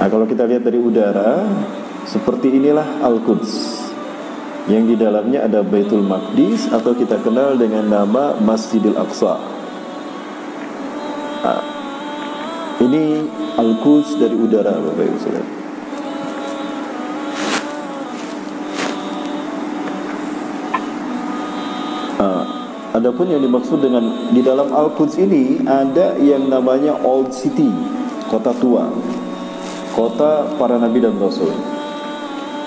kalau kita lihat dari udara, seperti inilah Al-Quds, yang di dalamnya ada Baitul Maqdis atau kita kenal dengan nama Masjidil Aqsa. Ini Al-Quds dari udara, Bapak Ibu Saudara. Adapun yang dimaksud dengan di dalam Al-Quds ini ada yang namanya Old City, kota tua, kota para nabi dan rasul.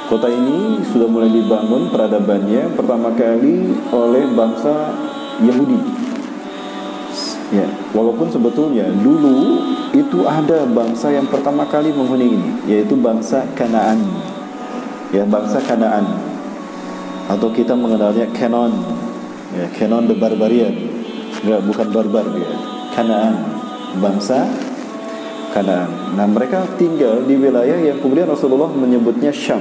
Kota ini sudah mulai dibangun peradabannya pertama kali oleh bangsa Yahudi. Ya, walaupun sebetulnya dulu itu ada bangsa yang pertama kali menghuni ini, yaitu bangsa Kanaan. Ya, bangsa Kanaan, atau kita mengenalnya Canaan. Ya, Canaan the Barbarian. Enggak, bukan barbar dia. Kanaan, bangsa Kanaan. Nah, mereka tinggal di wilayah yang kemudian Rasulullah menyebutnya Syam.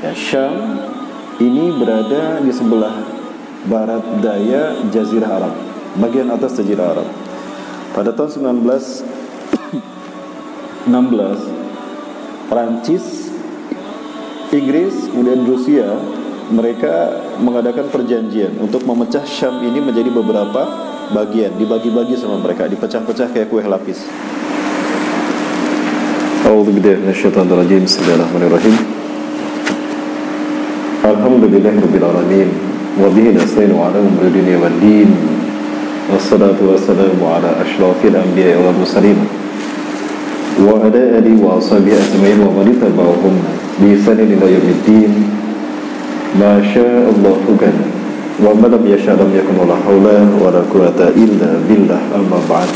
Ya, Syam ini berada di sebelah barat daya Jazirah Arab, bagian atas Jazirah Arab. Pada tahun 1916, Prancis, Inggris, kemudian Rusia, mereka mengadakan perjanjian untuk memecah Syam ini menjadi beberapa bagian, dibagi-bagi sama mereka, dipecah-pecah kayak kue lapis. A'udzubillahi minasyaitonir rajim. Bismillahirrahmanirrahim. Alhamdulillahirabbil alamin wa bihi nasta'inu 'ala umuri dunya waddin. Wassalatu wassalamu ala asyrafil anbiya'i wal mursalin wa ala alihi wa ashabihi ajma'in wa man tabi'ahum bi ihsanin ila yaumiddin. Ma syaa Allahu kana wa ma lam yasha' lam yakun, la haula wa la quwwata illa billah. Amma ba'd.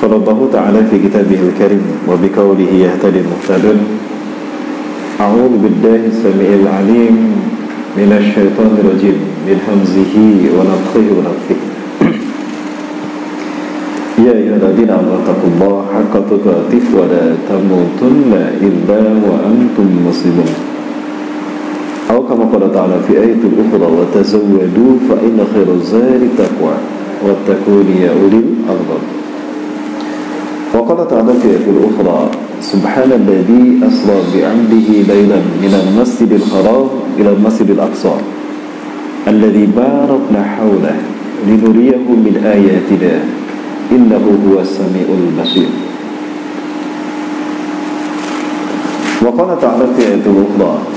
Qala Allahu ta'ala fi kitabihil karim wa bi qawlihi yahtadil muhtadun. A'udzu billahi as-sami'il 'alim minasy syaithanir rajim min hamzihi wa nafthihi wa nafthihi. Ya ayyuhalladzina amanu taqullaha haqqa tuqatih wa la tamutunna illa wa antum muslimun. Atau kama qala ta'ala fi ayatil ukhra wa tazawwadu fa inna khairaz zadi taqwa wattaquni ya ulil albab. Wa qala ta'ala fi ayatil ukhra subhanalladzi asra bi'abdihi laylan minal masjidil haram ila masjidil aqsa alladzi barakna hawlahu linuriyahu min ayatina innahu huwas samiul basir. Wa qala ta'ala fi ayatil ukhra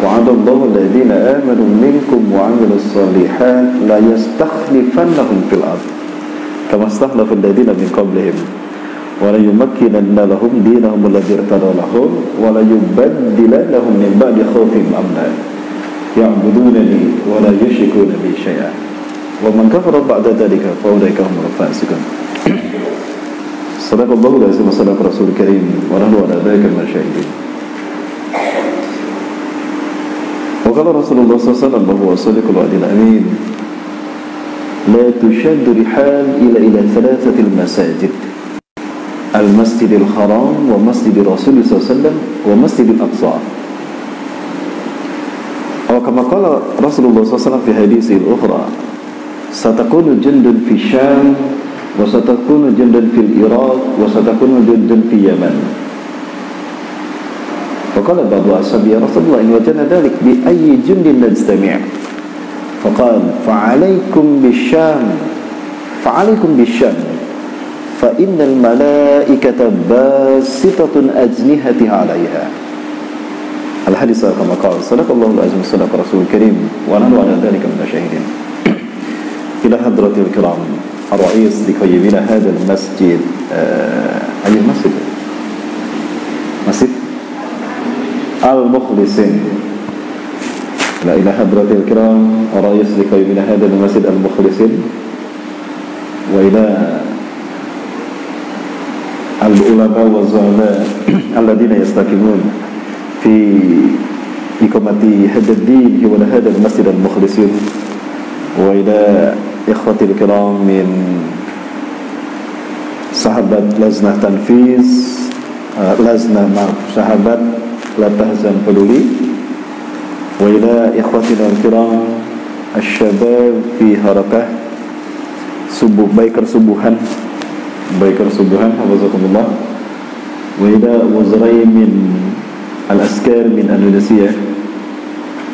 وعد الله الذين آمنوا منكم وعملوا الصالحات لا يستخلفنهم في الأرض كما استخلف الذين من قبلهم وليمكنن لهم دينهم الذي ارتضى لهم وليبدلنهم من بعد خوفهم أمنا يعبدونني ولا يشركون بي شيئا ومن كفر بعد ذلك فأولئك هم الفاسقون. صدق الله العظيم وصدق رسول الكريم ونحن على ذلك من الشاهدين. وقال رسول الله صلى الله عليه وسلم وهو الصادق الوعد الأمين لا تشد رحال إلى ثلاثة المساجد المسجد الحرام ومسجد رسول الله صلى الله عليه وسلم ومسجد الأقصى. وكما قال رسول الله صلى الله عليه وسلم في حديثه الأخرى ستكون جند في الشام وستكون جند في العراق وستكون جند في اليمن. فقال بعض أصحابه يا رسول الله إن وجدنا ذلك بأي جند نجتمع؟ فقال فعليكم بالشام فإن الملائكة باسطة أجنحتها عليها. الحديث كما قال صدق الله العظيم صدق رسول الكريم ونحن على ذلك من الشاهدين. إلى حضرة الكرام الرئيس لقيمين هذا المسجد أي مسجد؟ مسجد المخلصين. لا إلى حضرة الكرام الرئيس لقيمين هذا المسجد المخلصين وإلى العلماء والزعماء الذين يستقيمون في إقامة هذا الدين ولا هذا المسجد المخلصين وإلى إخوتي الكرام من sahabat Lajnah Tanfiz, sahabat La Tahzan Peduli, wa ila ikhwatina al-kiram asy-syabab fi harakah biker subuhan hafizakumullah, وإلى وزراء من الأسكار من أندونيسيا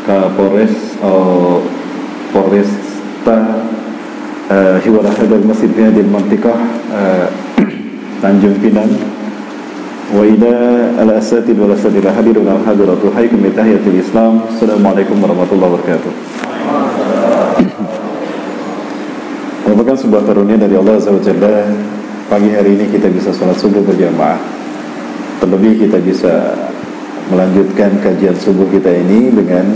كبولرس أو بولرesta حول هذا المسجد في هذه المنطقة Tanjung Pinang وإلى الأساتذة والأساتذة الحاضرين والحاضرات أحييكم بتحية الإسلام السلام عليكم warahmatullahi wabarakatuh. Merupakan sebuah karunia dari Allah Azza wa Jalla, pagi hari ini kita bisa sholat subuh berjamaah. Terlebih kita bisa melanjutkan kajian subuh kita ini dengan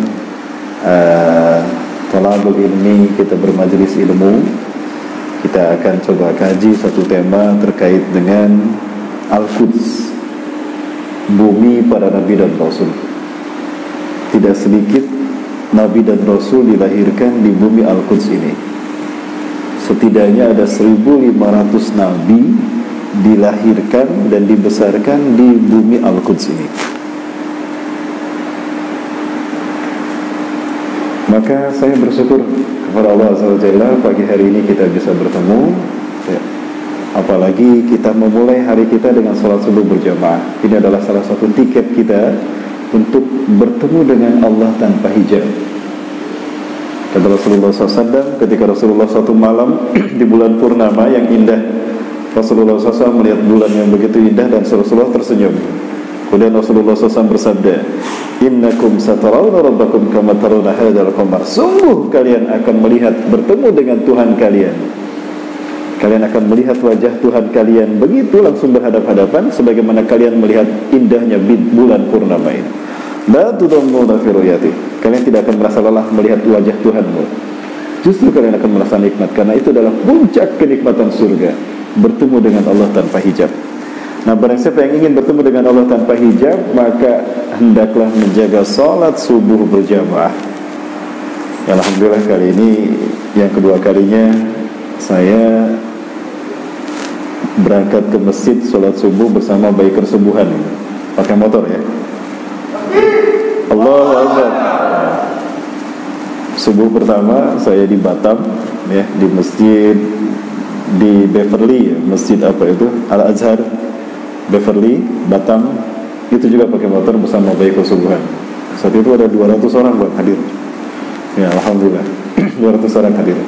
thalabul ilmi, kita bermajelis ilmu. Kita akan coba kaji satu tema terkait dengan Al-Quds, bumi para nabi dan rasul. Tidak sedikit nabi dan rasul dilahirkan di bumi Al-Quds ini. Setidaknya ada 1.500 nabi dilahirkan dan dibesarkan di bumi Al-Quds ini. Maka saya bersyukur kepada Allah Azza wa Jalla, pagi hari ini kita bisa bertemu ya. Apalagi kita memulai hari kita dengan sholat subuh berjamaah. Ini adalah salah satu tiket kita untuk bertemu dengan Allah tanpa hijab. Kata Rasulullah SAW, ketika Rasulullah satu malam di bulan purnama yang indah, Rasulullah SAW melihat bulan yang begitu indah dan Rasulullah tersenyum. Kemudian Rasulullah SAW bersabda, Innakum satarawna rabbakum kama tarawna hadzal qamar. Sungguh kalian akan melihat, bertemu dengan Tuhan kalian. Kalian akan melihat wajah Tuhan kalian begitu langsung berhadap-hadapan, sebagaimana kalian melihat indahnya bulan purnama ini. La tudammuna fi ru'yati. Kalian tidak akan merasa lelah melihat wajah Tuhanmu. Justru kalian akan merasa nikmat, karena itu adalah puncak kenikmatan surga, bertemu dengan Allah tanpa hijab. Nah, barang siapa yang ingin bertemu dengan Allah tanpa hijab, maka hendaklah menjaga sholat subuh berjamaah. Alhamdulillah kali ini yang kedua kalinya saya berangkat ke masjid sholat subuh bersama biker subuhan, pakai motor ya. Allahu Akbar. Subuh pertama saya di Batam ya, di masjid di Beverly ya, masjid apa itu, Al-Azhar Beverly, Batam. Itu juga pakai motor bersama biker subuhan. Saat itu ada 200 orang buat hadir ya, Alhamdulillah 200 orang hadir.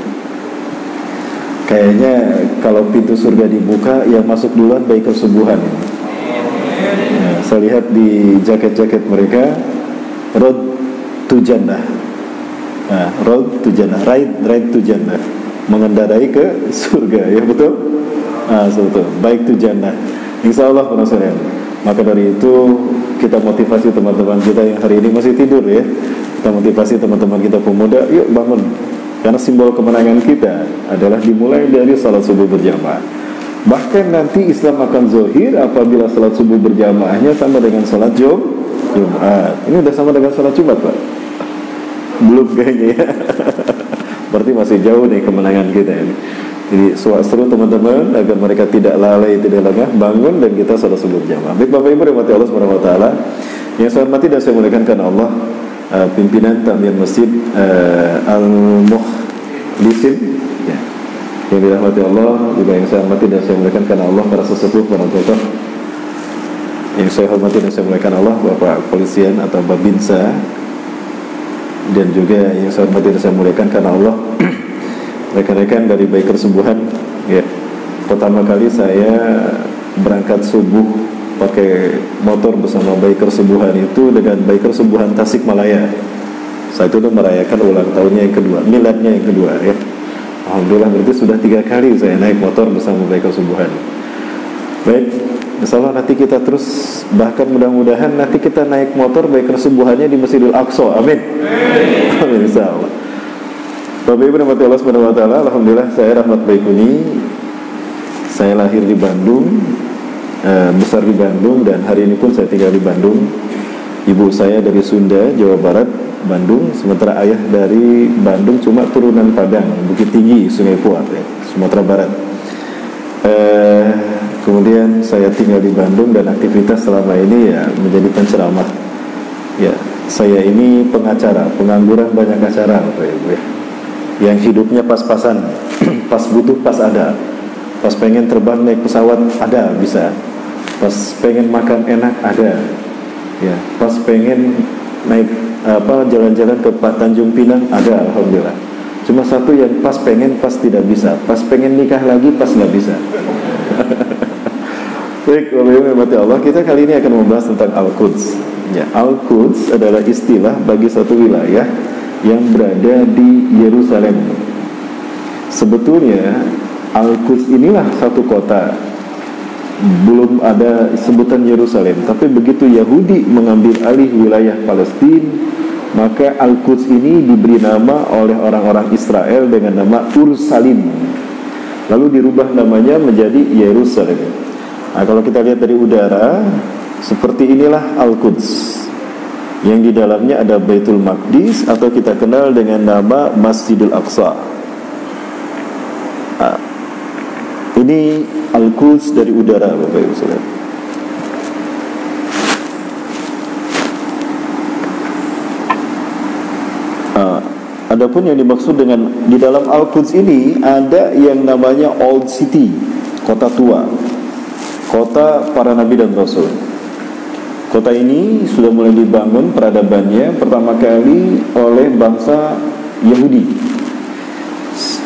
Kayaknya kalau pintu surga dibuka, yang masuk duluan biker subuhan ya, saya lihat di jaket-jaket mereka Road to Jannah. Nah, Road to Jannah, ride to Jannah, mengendarai ke surga, ya betul? Ah, betul. Baik to Jannah. Insyaallah penasaran. Maka dari itu kita motivasi teman-teman kita yang hari ini masih tidur ya. Kita motivasi teman-teman kita pemuda, yuk bangun. Karena simbol kemenangan kita adalah dimulai dari salat subuh berjamaah. Bahkan nanti Islam akan zohir apabila salat subuh berjamaahnya sama dengan salat Jumat. Ini udah sama dengan salat Jumat, Pak? Belum kayaknya ya. Berarti masih jauh nih kemenangan kita ini. Jadi seru teman-teman, agar mereka tidak lalai, tidak lengah, bangun dan kita salat subuh berjamaah. Baik Bapak Ibu rahmati Allah Subhanahu wa taala, yang saya hormati dan saya muliakan karena Allah, pimpinan Takmir Masjid Al-Mukhlisin ya, yang dirahmati Allah, juga yang saya hormati dan saya muliakan karena Allah, para sesepuh, para tokoh yang saya hormati dan saya muliakan Allah, Bapak Kepolisian atau Babinsa, dan juga yang saya hormati dan saya muliakan karena Allah, rekan-rekan dari biker subuhan ya. Pertama kali saya berangkat subuh pakai motor bersama biker subuhan itu dengan biker subuhan Tasikmalaya. Saya itu merayakan ulang tahunnya yang kedua, miladnya yang kedua ya. Alhamdulillah, berarti sudah 3 kali saya naik motor bersama biker subuhan. Baik, insyaallah nanti kita terus, bahkan mudah-mudahan nanti kita naik motor biker subuhannya di Masjidil Aqsa. Amin. Amin insyaallah. Bapak Ibu rahmati Allah Subhanahu wa taala, alhamdulillah saya Rahmat Baikuni. Saya lahir di Bandung, besar di Bandung, dan hari ini pun saya tinggal di Bandung. Ibu saya dari Sunda, Jawa Barat, Bandung, sementara ayah dari Bandung cuma turunan Padang, Bukit Tinggi, Sungai Puat ya, Sumatera Barat. Kemudian saya tinggal di Bandung dan aktivitas selama ini ya menjadi penceramah. Ya, saya ini pengacara, pengangguran banyak acara, Bapak Ibu ya. Yang hidupnya pas-pasan, pas butuh pas ada, pas pengen terbang naik pesawat ada, bisa. pas pengen makan enak ada, ya, pas pengen naik jalan-jalan ke Tanjung Pinang ada, alhamdulillah. Cuma satu yang pas pengen, pas tidak bisa, pas pengen nikah lagi, pas nggak bisa. Baik, Bapak Ibu yang Allah, kita kali ini akan membahas tentang Al-Quds. Ya, Al-Quds adalah istilah bagi satu wilayah yang berada di Yerusalem. Sebetulnya Al-Quds inilah satu kota, belum ada sebutan Yerusalem. Tapi begitu Yahudi mengambil alih wilayah Palestina, maka Al-Quds ini diberi nama oleh orang-orang Israel dengan nama Ursalim, lalu dirubah namanya menjadi Yerusalem. Nah, kalau kita lihat dari udara, seperti inilah Al-Quds, yang di dalamnya ada Baitul Maqdis atau kita kenal dengan nama Masjidil Aqsa. Nah, ini Al-Quds dari udara, Bapak Ibu Saudara. Adapun yang dimaksud dengan di dalam Al-Quds ini ada yang namanya Old City, kota tua, kota para nabi dan rasul. Kota ini sudah mulai dibangun peradabannya pertama kali oleh bangsa Yahudi.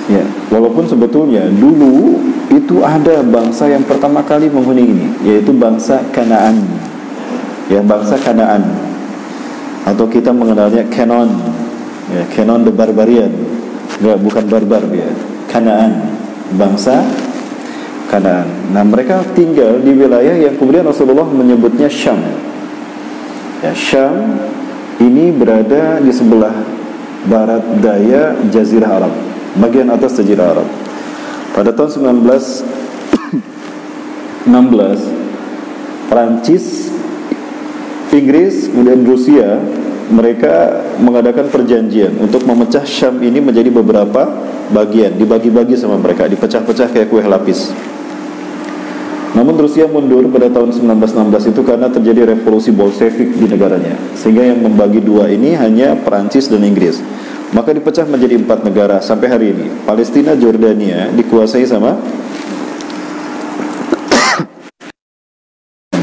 Ya, walaupun sebetulnya dulu itu ada bangsa yang pertama kali menghuni ini, yaitu bangsa Kanaan. Ya, bangsa Kanaan, atau kita mengenalnya Canaan. Ya, Canaan the Barbarian. Enggak, bukan barbar dia. Kanaan, bangsa Kanaan. Nah, mereka tinggal di wilayah yang kemudian Rasulullah menyebutnya Syam. Ya, Syam ini berada di sebelah barat daya Jazirah Arab, bagian atas Jazirah Arab. Pada tahun 1916, Prancis, Inggris, kemudian Rusia, mereka mengadakan perjanjian untuk memecah Syam ini menjadi beberapa bagian, dibagi-bagi sama mereka, dipecah-pecah kayak kue lapis. Namun Rusia mundur pada tahun 1916 itu karena terjadi revolusi Bolshevik di negaranya, sehingga yang membagi dua ini hanya Prancis dan Inggris. Maka dipecah menjadi 4 negara sampai hari ini. Palestina, Jordania dikuasai sama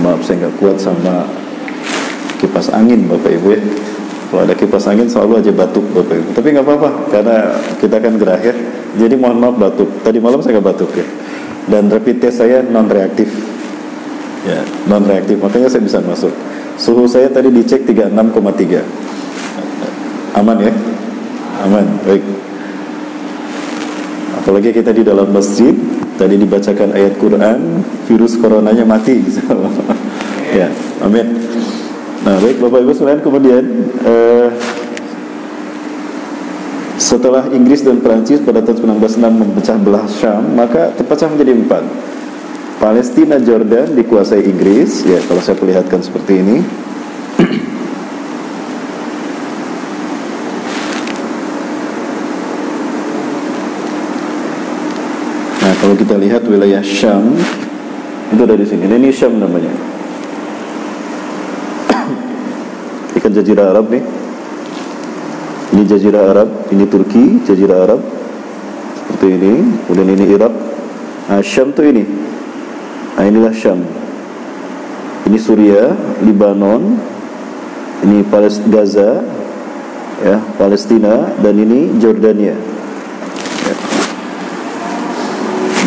maaf, saya nggak kuat sama kipas angin, Bapak Ibu ya. Kalau ada kipas angin selalu aja batuk, Bapak Ibu. Tapi nggak apa-apa, karena kita kan berakhir. Jadi mohon maaf batuk. Tadi malam saya nggak batuk ya. Dan rapid test saya non-reaktif. Ya, non-reaktif, makanya saya bisa masuk. Suhu saya tadi dicek 36,3. Aman ya? Aman, baik. Apalagi kita di dalam masjid, tadi dibacakan ayat Quran, virus coronanya mati. Ya, amin. Nah, baik Bapak Ibu sekalian, kemudian setelah Inggris dan Prancis pada tahun 1906 memecah belah Syam, maka terpecah menjadi 4. Palestina, Jordan dikuasai Inggris, ya kalau saya perlihatkan seperti ini. Nah, kalau kita lihat wilayah Syam itu dari sini. Ini Syam namanya. Ikan Jazirah Arab nih. Ini Jazirah Arab, ini Turki, Jazirah Arab seperti ini. Kemudian ini Irak. Nah, Syam tuh ini. Nah, inilah Syam. Ini Suriah, Lebanon, ini Gaza, ya, Palestina, dan ini Jordania. Ya.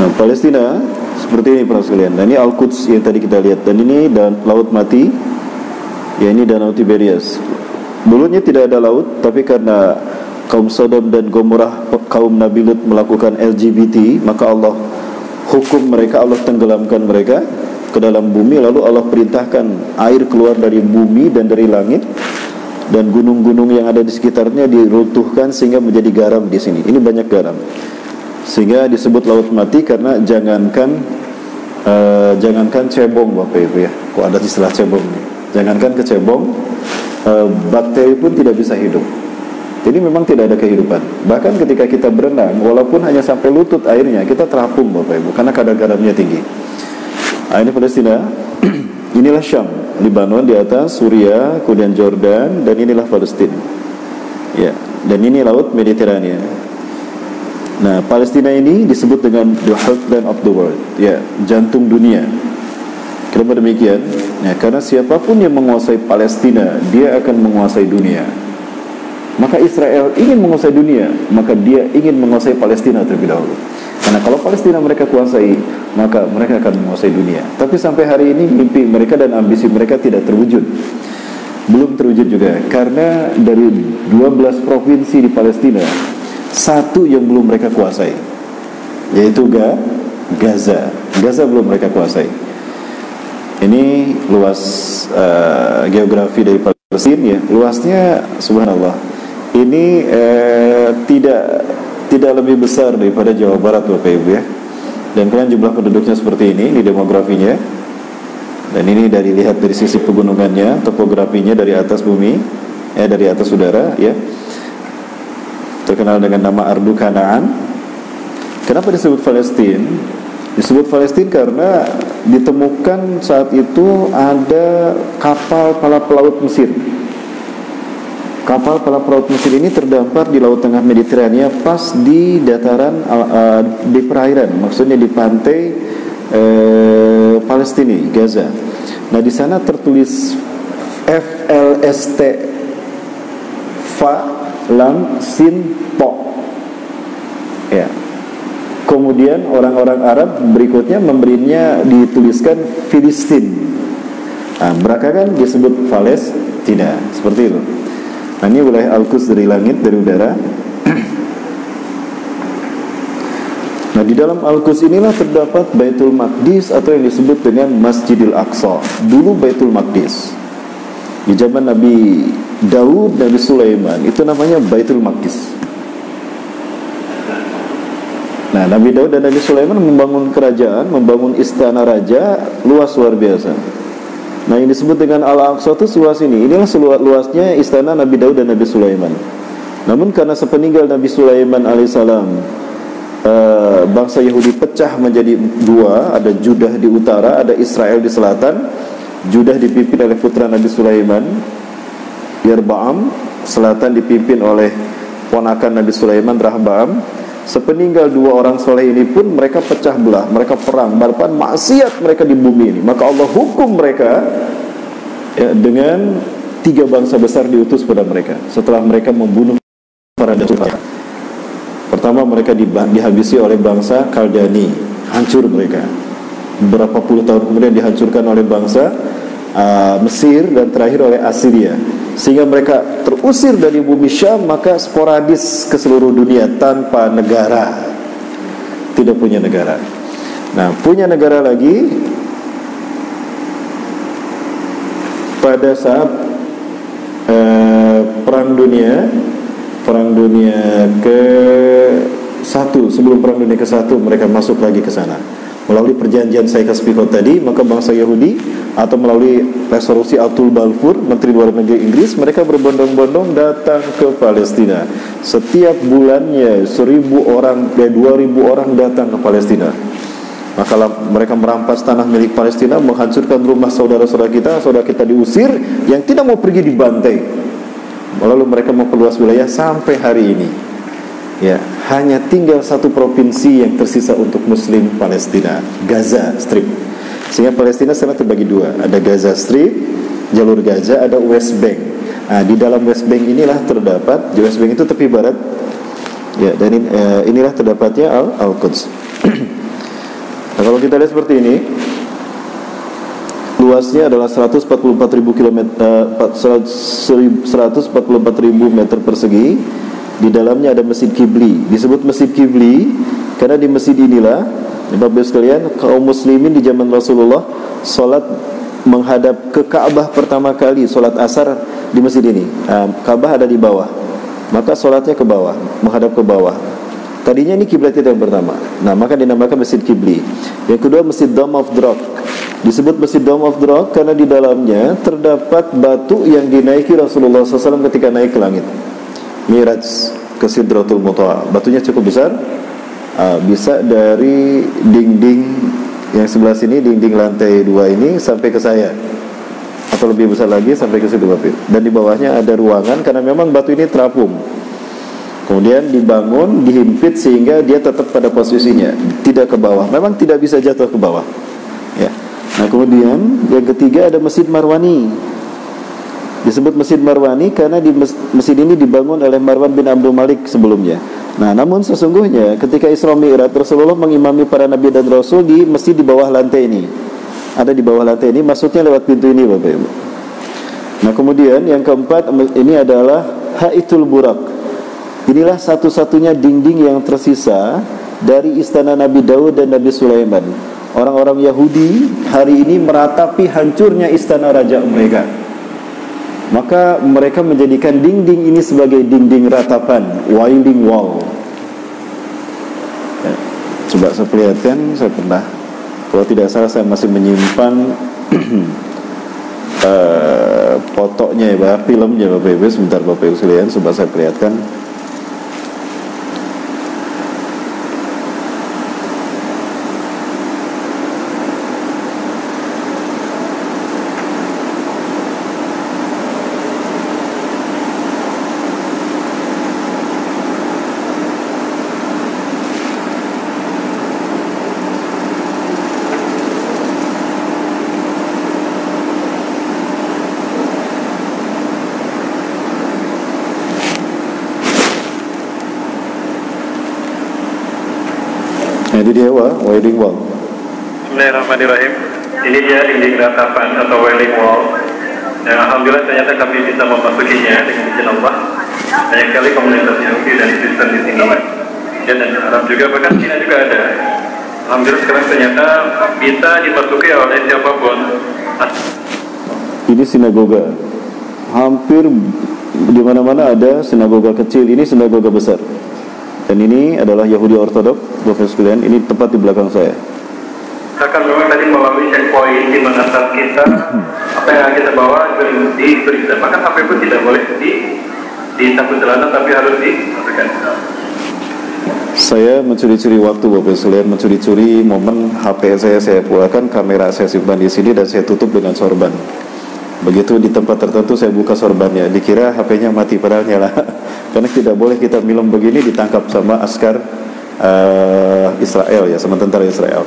Nah, Palestina seperti ini para sekalian. Nah, ini Al-Quds yang tadi kita lihat, dan ini dan Laut Mati. Ya, ini Danau Tiberias. Dulunya tidak ada laut, tapi karena kaum Sodom dan Gomorrah, kaum Nabi Lut melakukan LGBT, maka Allah hukum mereka, Allah tenggelamkan mereka ke dalam bumi. Lalu Allah perintahkan air keluar dari bumi dan dari langit, dan gunung-gunung yang ada di sekitarnya diruntuhkan sehingga menjadi garam di sini. Ini banyak garam, sehingga disebut Laut Mati. Karena jangankan cebong, Bapak Ibu ya, kok ada istilah cebong nih. Jangankan ke cebong, bakteri pun tidak bisa hidup. Jadi memang tidak ada kehidupan. Bahkan ketika kita berenang, walaupun hanya sampai lutut airnya, kita terapung, Bapak Ibu, karena kadar garamnya tinggi. Nah, ini Palestina. Inilah Syam, Lebanon di atas, Suriah, kemudian Jordan, dan inilah Palestina. Ya, dan ini Laut Mediterania. Nah, Palestina ini disebut dengan the heartland of the world, ya, jantung dunia. Kenapa demikian? Ya, karena siapapun yang menguasai Palestina, dia akan menguasai dunia. Maka Israel ingin menguasai dunia, maka dia ingin menguasai Palestina terlebih dahulu. Karena kalau Palestina mereka kuasai, maka mereka akan menguasai dunia. Tapi sampai hari ini mimpi mereka dan ambisi mereka tidak terwujud. Belum terwujud juga, karena dari 12 provinsi di Palestina, satu yang belum mereka kuasai, yaitu Gaza. Gaza belum mereka kuasai. Ini luas geografi dari Palestina, ya. Luasnya subhanallah. Ini tidak lebih besar daripada Jawa Barat, Bapak Ibu, ya. Dan kalian jumlah penduduknya seperti ini demografinya. Dan ini dilihat dari sisi pegunungannya, topografinya dari atas bumi, dari atas udara, ya. Terkenal dengan nama Ardu Kanaan. Kenapa disebut Palestina? Disebut Palestina karena ditemukan saat itu ada kapal para pelaut Mesir. Kapal para pelaut Mesir ini terdampar di Laut Tengah Mediterania, pas di dataran di perairan, maksudnya di pantai Palestina, Gaza. Nah, di sana tertulis FLST, Fa Lam Sin Po. Ya. Kemudian orang-orang Arab berikutnya memberinya dituliskan Filistin. Nah, mereka kan disebut Palestina, seperti itu. Nah, ini wilayah Al-Quds dari langit, dari udara. Nah, di dalam Al-Quds inilah terdapat Baitul Maqdis atau yang disebut dengan Masjidil Aqsa. Dulu Baitul Maqdis. Di zaman Nabi Daud, Nabi Sulaiman, itu namanya Baitul Maqdis. Nah, Nabi Daud dan Nabi Sulaiman membangun kerajaan, membangun istana raja luas luar biasa. Nah, yang disebut dengan Al-Aqsa itu seluas ini. Inilah seluasnya istana Nabi Daud dan Nabi Sulaiman. Namun karena sepeninggal Nabi Sulaiman alaihissalam, bangsa Yahudi pecah menjadi dua, ada Judah di utara, ada Israel di selatan. Judah dipimpin oleh putra Nabi Sulaiman, Yeroboam. Selatan dipimpin oleh ponakan Nabi Sulaiman, Rahbaam. Sepeninggal dua orang soleh ini pun mereka pecah belah, mereka perang, bahkan maksiat mereka di bumi ini. Maka Allah hukum mereka, ya, dengan 3 bangsa besar diutus pada mereka setelah mereka membunuh para rasul. Pertama, mereka dihabisi oleh bangsa Kaldani, hancur mereka. Berapa puluh tahun kemudian dihancurkan oleh bangsa Mesir, dan terakhir oleh Assyria. Sehingga mereka terusir dari bumi Syam, maka sporadis ke seluruh dunia tanpa negara. Tidak punya negara. Nah, punya negara lagi pada saat Perang Dunia ke-1. Sebelum Perang Dunia ke-1 mereka masuk lagi ke sana melalui perjanjian Sykes-Picot tadi. Maka bangsa Yahudi, atau melalui resolusi Atul Balfour, Menteri Luar Negeri Inggris, mereka berbondong-bondong datang ke Palestina. Setiap bulannya 1.000 orang, 2.000 orang datang ke Palestina. Maka mereka merampas tanah milik Palestina, menghancurkan rumah saudara-saudara kita diusir, yang tidak mau pergi dibantai. Lalu mereka memperluas wilayah sampai hari ini. Ya, hanya tinggal 1 provinsi yang tersisa untuk Muslim Palestina, Gaza Strip. Sehingga Palestina sekarang terbagi 2, ada Gaza Strip, jalur Gaza, ada West Bank. Nah, di dalam West Bank inilah terdapat, di West Bank itu tepi barat, ya, dan inilah terdapatnya Al-Quds. Nah, kalau kita lihat seperti ini, luasnya adalah 144.000 meter persegi. Di dalamnya ada Masjid Kibli. Disebut Masjid Kibli karena di masjid inilah, Bapak-Ibu sekalian, kaum muslimin di zaman Rasulullah salat menghadap ke Ka'bah pertama kali, salat asar di masjid ini. Ka'bah ada di bawah, maka salatnya ke bawah, menghadap ke bawah. Tadinya ini kiblat itu yang pertama. Nah, maka dinamakan Masjid Kibli. Yang kedua, Masjid Dome of the Rock. Disebut Masjid Dome of the Rock karena di dalamnya terdapat batu yang dinaiki Rasulullah SAW ketika naik ke langit, Miraj ke Sidratul Muntaha. Batunya cukup besar, bisa dari dinding yang sebelah sini, dinding lantai 2 ini sampai ke saya, atau lebih besar lagi sampai ke situ, Bapak. Dan di bawahnya ada ruangan karena memang batu ini terapung. Kemudian dibangun, dihimpit sehingga dia tetap pada posisinya, tidak ke bawah. Memang tidak bisa jatuh ke bawah. Ya. Nah kemudian yang ketiga ada Masjid Marwani. Disebut Masjid Marwani karena di masjid ini dibangun oleh Marwan bin Abdul Malik sebelumnya. Nah namun sesungguhnya ketika Isra Mi'raj Rasulullah mengimami para nabi dan rasul di masjid di bawah lantai ini. Ada di bawah lantai ini, masuknya lewat pintu ini Bapak Ibu. Nah kemudian yang keempat ini adalah Haitul Burak. Inilah satu-satunya dinding yang tersisa dari istana Nabi Daud dan Nabi Sulaiman. Orang-orang Yahudi hari ini meratapi hancurnya istana raja mereka. Maka mereka menjadikan dinding ini sebagai dinding ratapan, Wailing Wall. Ya, coba saya perlihatkan, saya pernah, kalau tidak salah saya masih menyimpan fotonya ya, filmnya Bapak Ibu. Sebentar Bapak Ibu sekalian, coba saya perlihatkan. Ini dia Wailing Wall. Bismillahirrahmanirrahim. Ini dia dinding ratapan atau Wailing Wall. Dan alhamdulillah ternyata kami bisa memasukinya dengan izin Allah. Banyak sekali komunitas Yahudi dan Kristen di sini. Dan Arab juga, bahkan Cina juga ada. Alhamdulillah sekarang ternyata bisa dimasuki oleh siapapun. Ini sinagoga. Hampir di mana-mana ada sinagoga kecil. Ini sinagoga besar. Dan ini adalah Yahudi Ortodok, Bapak sekalian. Ini tepat di belakang saya. Akan memang tadi melalui checkpoint di mana saat kita apa yang kita bawa diperiksa. Bahkan HP pun tidak boleh di saku celana, tapi harus dimasukkan. Saya mencuri-curi waktu Bapak sekalian, mencuri-curi momen HP saya pulakan, kamera saya simpan di sini dan saya tutup dengan sorban. Begitu di tempat tertentu saya buka sorbannya, dikira HP-nya mati, padahal nyala. Karena tidak boleh kita minum begini ditangkap sama askar Israel ya, sama tentara Israel.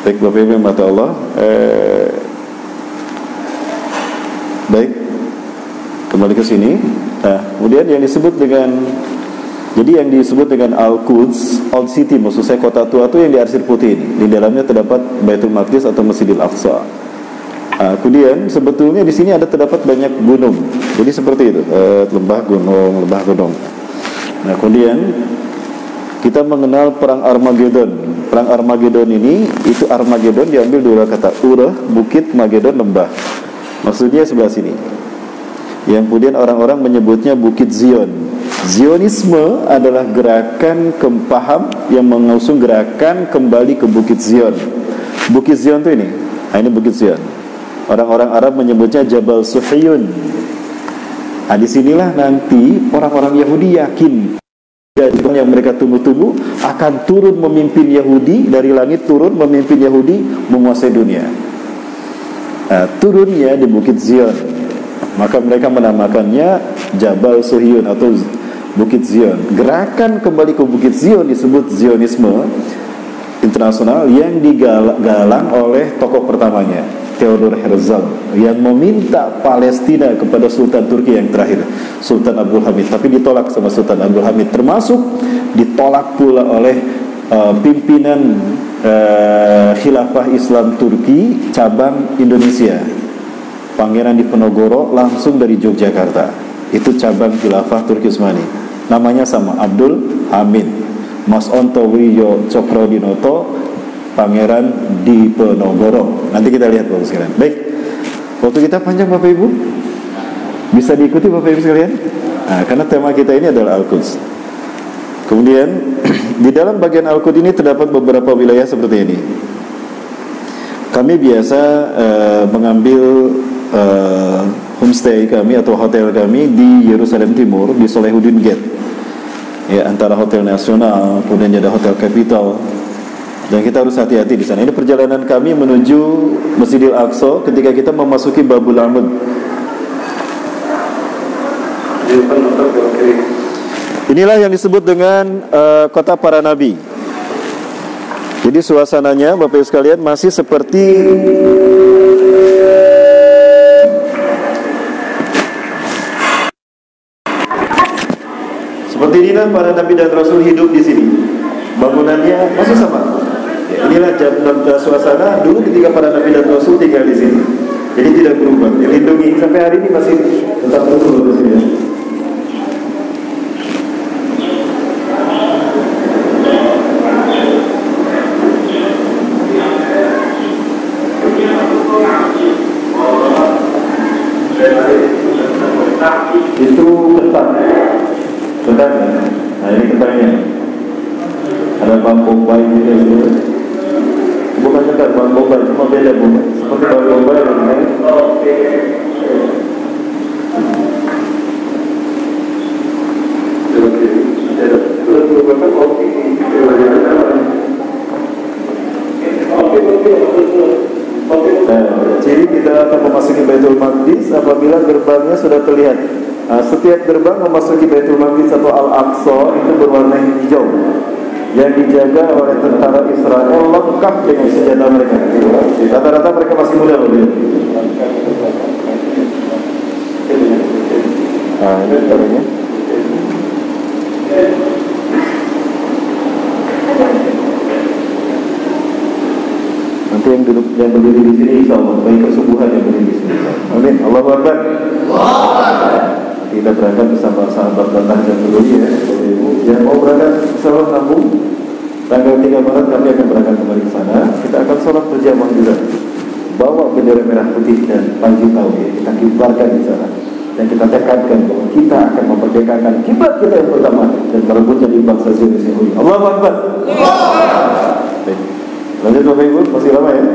Baik Bapak Ibu mata Allah. Baik, kembali ke sini. Nah, kemudian yang disebut dengan Al-Quds, Old City, maksud saya kota tua itu yang di arsir putih ini. Di dalamnya terdapat Baitul Maqdis atau Masjidil Aqsa. Kemudian sebetulnya di sini terdapat banyak gunung. Jadi seperti itu, lembah gunung. Nah, kemudian kita mengenal perang Armageddon. Perang Armageddon ini, itu Armageddon diambil dari kata Urah, bukit, Magedon, lembah. Maksudnya sebelah sini. Yang kemudian orang-orang menyebutnya Bukit Zion. Zionisme adalah gerakan paham yang mengusung gerakan kembali ke Bukit Zion. Bukit Zion itu ini. Nah, ini Bukit Zion. Orang-orang Arab menyebutnya Jabal Suhiyun. Nah, disinilah nanti orang-orang Yahudi yakin yang mereka tunggu-tunggu akan turun memimpin Yahudi dari langit, turun memimpin Yahudi menguasai dunia. Nah, turunnya di Bukit Zion. Maka mereka menamakannya Jabal Suhiyun atau Bukit Zion. Gerakan kembali ke Bukit Zion disebut Zionisme internasional yang digalang oleh tokoh pertamanya, Theodor Herzl, yang meminta Palestina kepada Sultan Turki yang terakhir, Sultan Abdul Hamid, tapi ditolak sama Sultan Abdul Hamid. Termasuk ditolak pula oleh pimpinan Khilafah Islam Turki cabang Indonesia, Pangeran Diponegoro, langsung dari Yogyakarta. Itu cabang Khilafah Turki Utsmani. Namanya sama, Abdul Hamid. Mas Ontowiyo Cokrodinoto, Pangeran Diponegoro. Nanti kita lihat Bapak sekalian. Baik, waktu kita panjang Bapak Ibu, bisa diikuti Bapak Ibu sekalian. Nah, karena tema kita ini adalah Al-Quds. Kemudian di dalam bagian Al-Quds ini terdapat beberapa wilayah seperti ini. Kami biasa mengambil homestay kami atau hotel kami di Yerusalem Timur, di Salahuddin Gate. Ya, antara Hotel Nasional, kemudian ada Hotel Capital. Dan kita harus hati-hati di sana. Ini perjalanan kami menuju Masjidil Aqsa ketika kita memasuki Babul Amud. Inilah yang disebut dengan kota para nabi. Jadi suasananya Bapak Ibu sekalian masih seperti inilah para nabi dan rasul hidup di sini. Bangunannya masih sama. Ya, inilah suasana dulu ketika para nabi dan rasul tinggal di sini. Jadi tidak berubah, dilindungi sampai hari ini masih tetap utuh di sini. Itu ketan. Ketan ya? Nah ini ketannya. Ada bawang bombay gitu. Bukan ketan, bawang bombay, cuma beda bukan. Seperti bawang bombay yang lain. Ciri kita akan memasuki Baitul Maqdis apabila gerbangnya sudah terlihat. Setiap gerbang memasuki Baitul Maqdis atau Al-Aqsa itu berwarna hijau yang dijaga oleh tentara Israel lengkap dengan senjata mereka. Rata-rata mereka masih muda loh. Ini caranya. Nanti yang berdiri di sini insyaallah baik kesubuhan yang berdiri di sini. Amin. Allahu Akbar. Kita berangkat bersama sahabat dan tahajud dulu ya. Yang mau berangkat sholat Rabu tanggal 3 Maret kami akan berangkat kembali ke sana. Kita akan sholat berjamaah juga. Bawa bendera merah putih dan panji tauhid kita kibarkan di sana. Dan kita tekankan bahwa kita akan memerdekakan kiblat kita yang pertama dan merebut jadi bangsa Indonesia ini. Allahu Akbar. Lanjut Bapak Ibu, masih lama ya?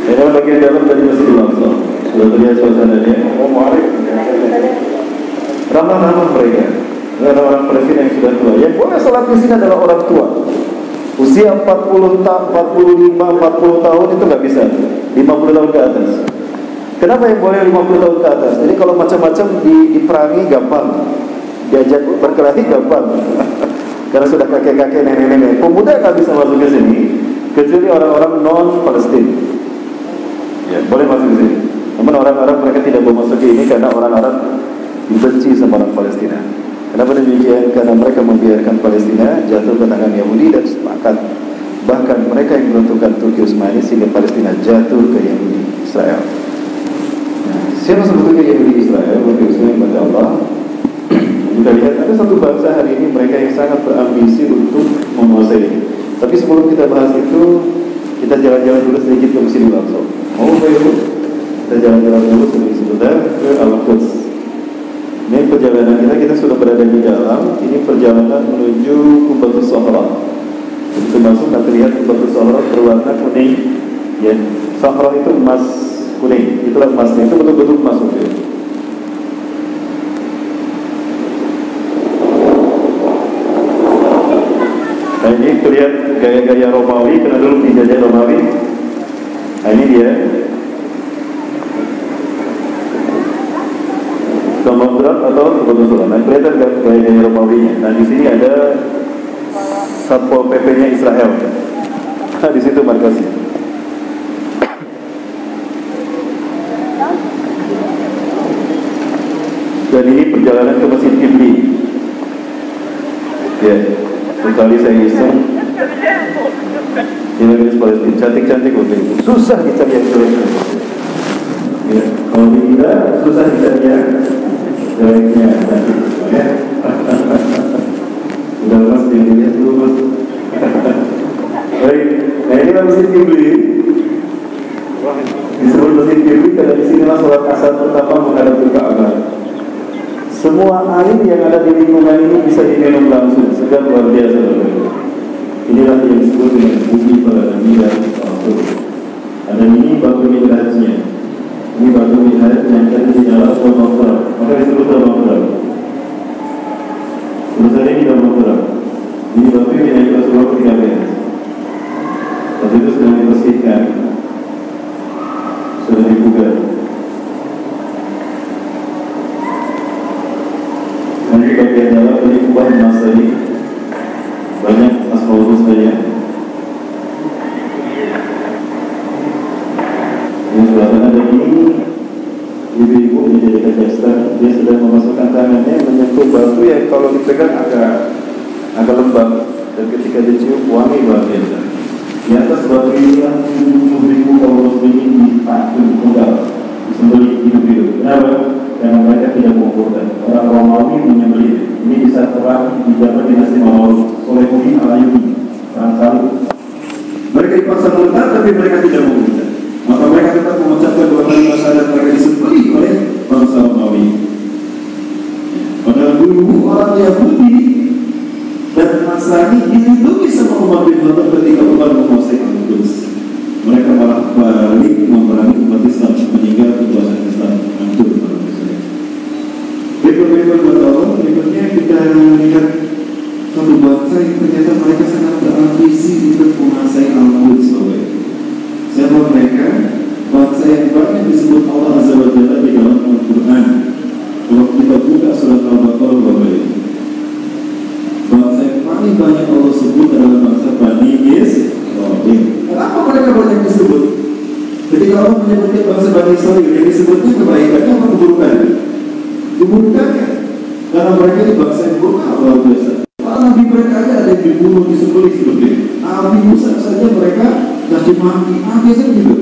Ini bagian dalam tadi masih Al-Aqsa. Sudah terlihat suasananya. Ramah-ramah mereka. Orang presiden yang sudah tua. Yang boleh sholat di sini adalah orang tua. Usia 40 tahun itu nggak bisa. 50 tahun ke atas. Kenapa yang boleh 50 tahun ke atas? Jadi kalau macam-macam diperangi gampang, diajak berkelahi gampang. Karena sudah kakek-kakek, nenek-nenek. Pemuda nggak bisa masuk ke sini, kecuali orang-orang non Palestina. Ya, boleh masuk ke sini. Namun orang-orang mereka tidak mau masuk ke ini karena orang-orang dibenci sama orang Palestina. Kenapa demikian? Karena mereka membiarkan Palestina jatuh ke tangan Yahudi dan sepakat. Bahkan mereka yang menentukan Turki Utsmani sehingga Palestina jatuh ke Yahudi Israel. Nah, siapa sebetulnya Yahudi Israel? Turki Utsmani pada Allah. Kita lihat ada satu bangsa hari ini mereka yang sangat berambisi untuk menguasai. Tapi sebelum kita bahas itu, kita jalan-jalan dulu sedikit ke Masjidil Aqsa. Mau Ibu? Kita jalan-jalan dulu sebentar ke Al-Quds. Ini perjalanan kita sudah berada di dalam. Ini perjalanan menuju Qubbatus Sahra. Begitu masuk kita lihat Qubbatus Sahra berwarna kuning. Ya, Sahra itu emas kuning. Itulah emasnya. Itu betul-betul masuk ya. Nah ini terlihat gaya-gaya Romawi karena dulu dijajah Romawi. Nah ini dia. Berat atau kebetulan. Nah, kelihatan gaya Romawinya. Nah, di sini ada Satpol PP-nya Israel. Nah, di situ markasnya. Dan ini perjalanan ke Masjid Qibli. Ya, sekali saya iseng. Ini garis Palestina, cantik-cantik waktu itu. Susah dicari yang jelek. Ya, kalau tidak susah dicari yang jeleknya tadi, ya. Udah mas dilihat dulu mas. Baik, nah ini Masjid Qibli. Disebut Masjid Qibli karena disinilah sholat asar pertama menghadap ke Ka'bah. Semua air yang ada di lingkungan ini bisa diminum langsung, segar luar biasa. Inilah yang disebut dengan bumi para nabi dan rasul. Ada ini batu mi'rajnya. Ini batu mi'raj yang ada di dalam Al-Baqarah. Maka disebut Al-Baqarah. Sering kita bergerak. Ini batu yang naik ke seluruh 3 meter. Waktu itu sedang dibersihkan, sudah dibuka. Nanti bagian dalam dari kubah emas tadi banyak asmaul husnanya. Yang sebelah sana tadi ibu-ibu menjadikan gestar, dia sudah memasukkan tangannya menyentuh batu yang kalau dipegang agak lembab, dan ketika dicium wangi luar biasa. Di atas batu ini yang 70.000 kaum muslimin dipakai tunggal, disembelih hidup-hidup. Kenapa? Karena mereka tidak mengumpulkan. Orang Romawi menyembelih. Ini bisa terang di zaman dinasti Romawi, Solehudin Al-Ayyubi, perang Salib. Mereka dipaksa meletak, tapi mereka tidak mengumpulkan. Maka mereka tetap mengucapkan dua kalimat syahadat, mereka disembelih oleh bangsa Romawi. Padahal dulu orang Yahudi dan Nasrani dilindungi sama Umar bin Khattab ketika Umar menguasai Al-Quds. Mereka malah balik memerangi umat Islam meninggal kekuasaan Islam hancur. Berikutnya kita lihat satu bangsa yang ternyata mereka sangat berambisi untuk menguasai Al-Quds. Siapa mereka? Bangsa yang banyak disebut Allah Azza wa Jalla di dalam Al-Quran. Kalau kita buka surat Al-Baqarah, bangsa yang paling banyak Allah sebut adalah bangsa Bani Israil. Kenapa mereka banyak disebut? Ketika Allah menyebutkan bangsa Bani Israil, yang disebutnya kebaikannya atau keburukan? Keburukannya, karena mereka ini bangsa yang buruk luar biasa. Para nabi mereka ada yang dibunuh, disembelih seperti Nabi Musa saja mereka kasih mati, saja gitu.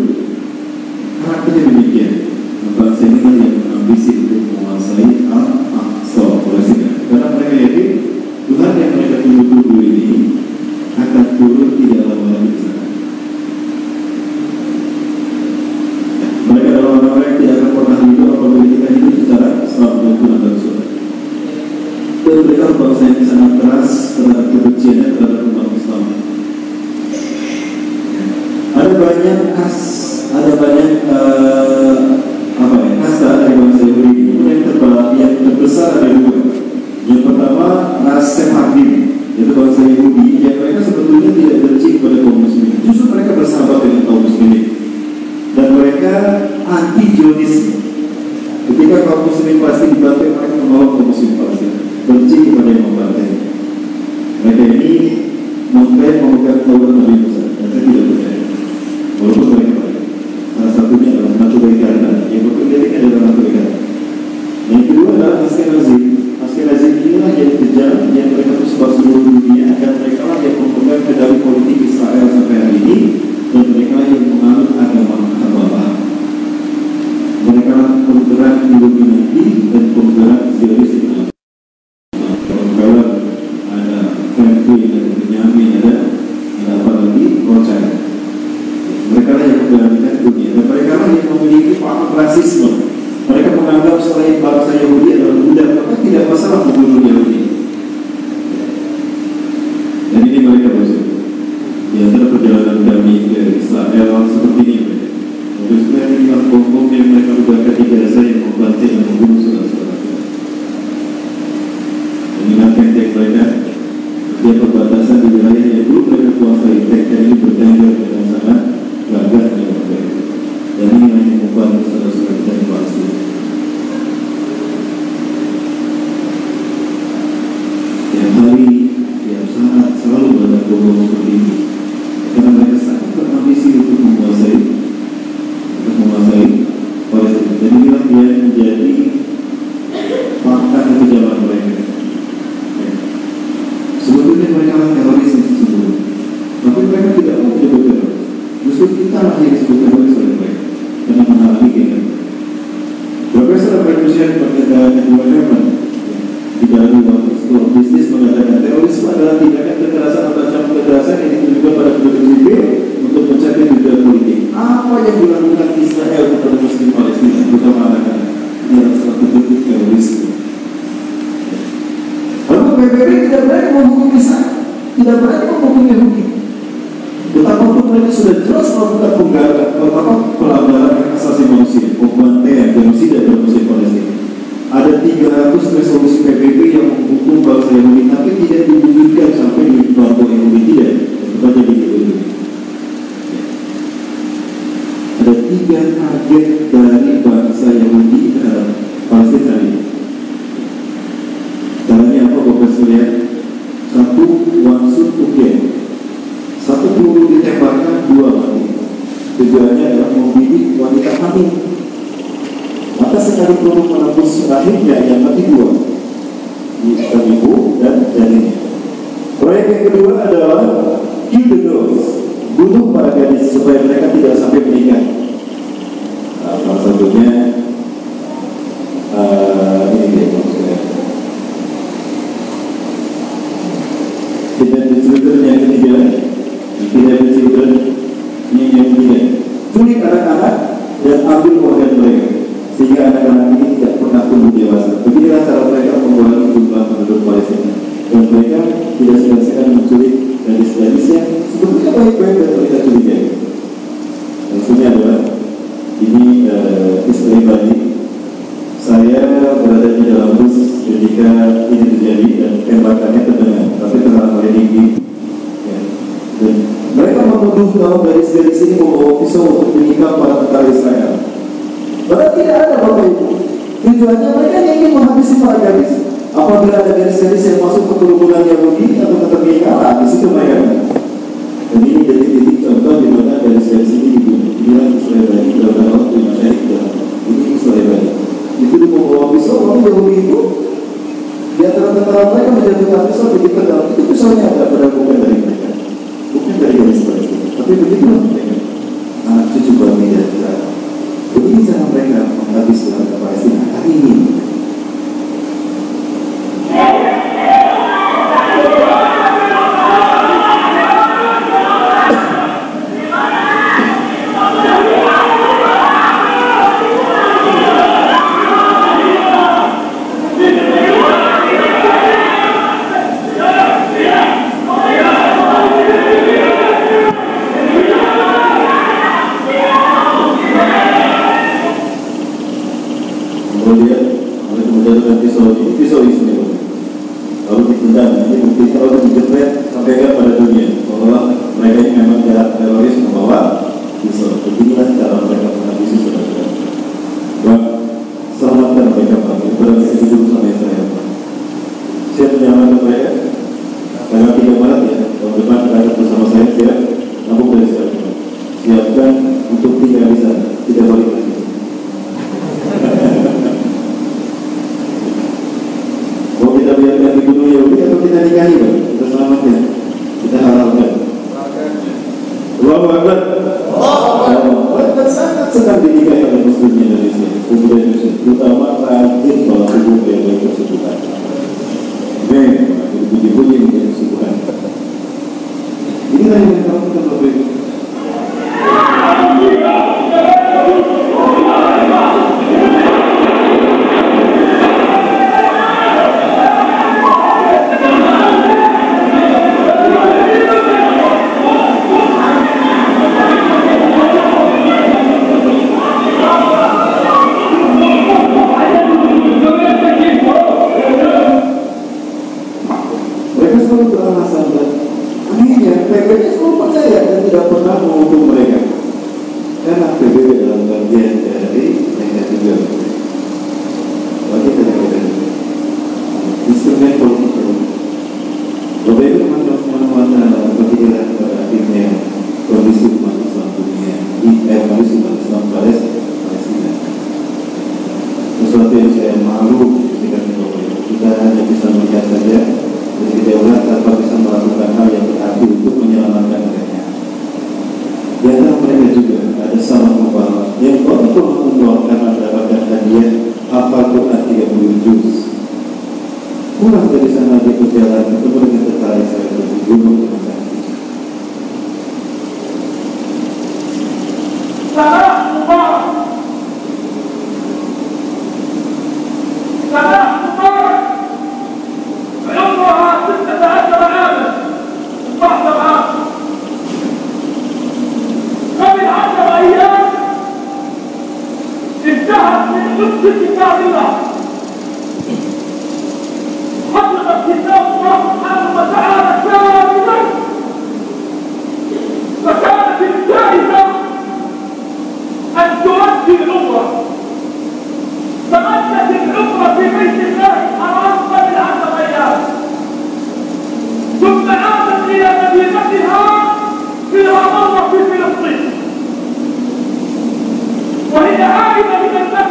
Karakternya demikian. Bangsa ini yang ambisi untuk menguasai Al-Aqsa, karena mereka yakin Tuhan yang mereka tunggu-tunggu ini akan turun tidak lama lagi di sana. Mereka adalah orang-orang yang tidak akan pernah hidup apabila kita hidup secara Islam dan Tuhan dan Rasul. Dan mereka bangsa yang sangat keras terhadap kebenciannya terhadap umat Islam. Ada banyak kasta dari bangsa Yahudi ini. Yang terbesar ada dua. Yang pertama ras Sephardim, yaitu bangsa Yahudi yang mereka sebetulnya tidak benci kepada kaum muslimin. Justru mereka bersahabat dengan kaum muslimin dan mereka anti Zionisme. Ketika kaum muslimin pasti dibantai, mereka menolak kaum muslimin Palestina, benci kepada yang membantai. Mereka ini mengklaim memegang Taurat Nabi Musa, dan saya tidak percaya. Walaupun mereka baik. Salah satunya adalah Natu Baikana, yang berkendalikan adalah Natu Baikana. Yang kedua adalah Ashkenazi. Ashkenazi inilah yang kejam, yang mereka tersebar seluruh dunia, dan mereka lah yang memegang kendali politik Israel sampai hari ini, dan mereka lah yang menganut agama Kabbalah. Mereka lah penggerak Illuminati dan penggerak Zionisme. Kalau ada Franklin, ada Benjamin, ada apa lagi? Rothschild. Mereka lah yang mengendalikan dunia, dan mereka lah yang memiliki paham rasisme. Mereka menganggap selain bangsa Yahudi adalah budak, maka tidak masalah membunuh Yahudi. Dan ini mereka bersuara. Di antara perjalanan kami ke Israel seperti ini. Terus mereka tinggal bom yang mereka ledakan di Gaza yang membantai dan membunuh saudara-saudara. Mengingatkan tank mereka, setiap perbatasan di wilayah yang belum mereka kuasai, tank ini bertengger dengan sangat gagah dan baik. Dan ini yang membuat saudara-saudara kita di Palestina. Tiap hari, tiap saat selalu ada bom seperti ini. Karena mereka sangat berambisi untuk menguasai Palestina. Dan inilah yang menjadi fakta kekejaman mereka. Sebetulnya mereka adalah teroris yang sesungguhnya, tapi mereka tidak mau disebut teroris. Justru kita lah yang disebut teroris oleh mereka karena menghalangi kita. Profesor Petrusyan Kedua Herman di dalam World Business mengatakan terorisme adalah tindakan kekerasan atau ancaman kekerasan yang ditujukan pada penduduk sipil untuk mencapai tujuan politik. Apa yang dilakukan Israel kepada Muslim Palestina, terutama anak-anak, ini adalah suatu bentuk terorisme. Lalu PBB tidak berani menghukumi Israel, tidak berani menghukumi Yahudi. Betapapun mereka sudah jelas melakukan pelanggaran hak asasi manusia, pembantaian, genosida terhadap Muslim Palestina. ada 300 resolusi PBB yang mendukung bangsa Yahudi, tapi tidak diwujudkan sampai di kelompok Yahudi tidak. Baca di video. Ada 3 target dari bangsa Yahudi terhadap Palestina ini. Caranya apa Bapak sekalian? 1, wansut ukian. 1 peluru ditembakkan, 2 mati. Tujuannya adalah membidik wanita hamil. Maka sekali peluru menembus rahimnya yang mati 2, ibu dan janinnya. Proyek yang kedua adalah kill the girls, bunuh para gadis supaya mereka tidak sampai menikah. Salah satunya ini dia maksudnya. Kidnap the children yang ketiga, kidnap the children ini yang ketiga. Culik anak-anak dan ambil organ mereka sehingga anak-anak ini tidak pernah tumbuh dewasa. Beginilah cara mereka mengurangi jumlah penduduk Palestina. Dan mereka tidak segan-segan menculik gadis-gadisnya sebetulnya baik-baik dan mereka curiga. Maksudnya adalah ini Israel Bali. Saya berada di dalam bus ketika ini terjadi dan tembakannya terdengar, tapi terlalu tinggi. Ya. Dan mereka menuduh bahwa gadis-gadis ini membawa pisau untuk menikam para tentara Israel. Padahal tidak ada Bapak Ibu. Tujuannya mereka ingin menghabisi para gadis. Apabila ada gadis-gadis yang masuk ke kerumunan Yahudi atau ke pernikahan, di situ mereka. Dan ini detik-detik contoh di mana gadis-gadis ini dibunuh. Inilah Israel Bali dalam waktu yang saya tidak. Ini Israel Bali. Itu membawa pisau, orang Yahudi itu di antara tentara mereka menjatuhkan pisau begitu dalam. Itu pisaunya ada pada bukan dari mereka, bukan dari gadis Palestina. Tapi begitulah mereka. Anak cucu kami dan kita. Begini cara mereka menghabisi warga Palestina hari ini. Kemudian dengan pisau isinya lalu ditendang. Ini buktinya lalu dijepret sampaikan pada dunia bahwa mereka ini memang teroris membawa pisau. Beginilah cara mereka menghabisi saudara-saudara. Wah, selamatkan mereka Pak. Berarti hidup sama Israel. Siap menyelamatkan mereka. Tanggal 3 Maret ya, tahun depan akan bersama saya siap nampung dari Israel. Siapkan untuk tinggal di sana, tidak balik lagi. Kita biarkan di gunung Yahudi atau kita nikahi Pak? Kita selamatkan, kita halalkan. Allahu Akbar. Mereka sangat senang dinikahi oleh Muslim Indonesia, kemudian Yusuf, terutama rajin kalau tubuh baik-baik kesubuhan. Puji-puji menjadi kesubuhan. Inilah yang kita lakukan Bapak Ibu. PBB selalu percaya dan tidak pernah menghukum mereka karena PBB dalam bagian dari mereka juga bagi kadang-kadang instrumen politik PBB mana-mana berpikiran pada akhirnya kondisi umat Islam dunia kondisi umat Islam Palestina. Sesuatu yang saya malu ketika kita hanya bisa melihat saja dari jauh tanpa bisa melakukan hal yang berarti untuk menyelamatkan mereka. Di antara mereka juga ada salah membawa yang betul membawa karena mendapatkan hadiah hafal Quran 30 juz. Pulang dari sana dia berjalan ketemu dengan tentara Israel di gunung dengan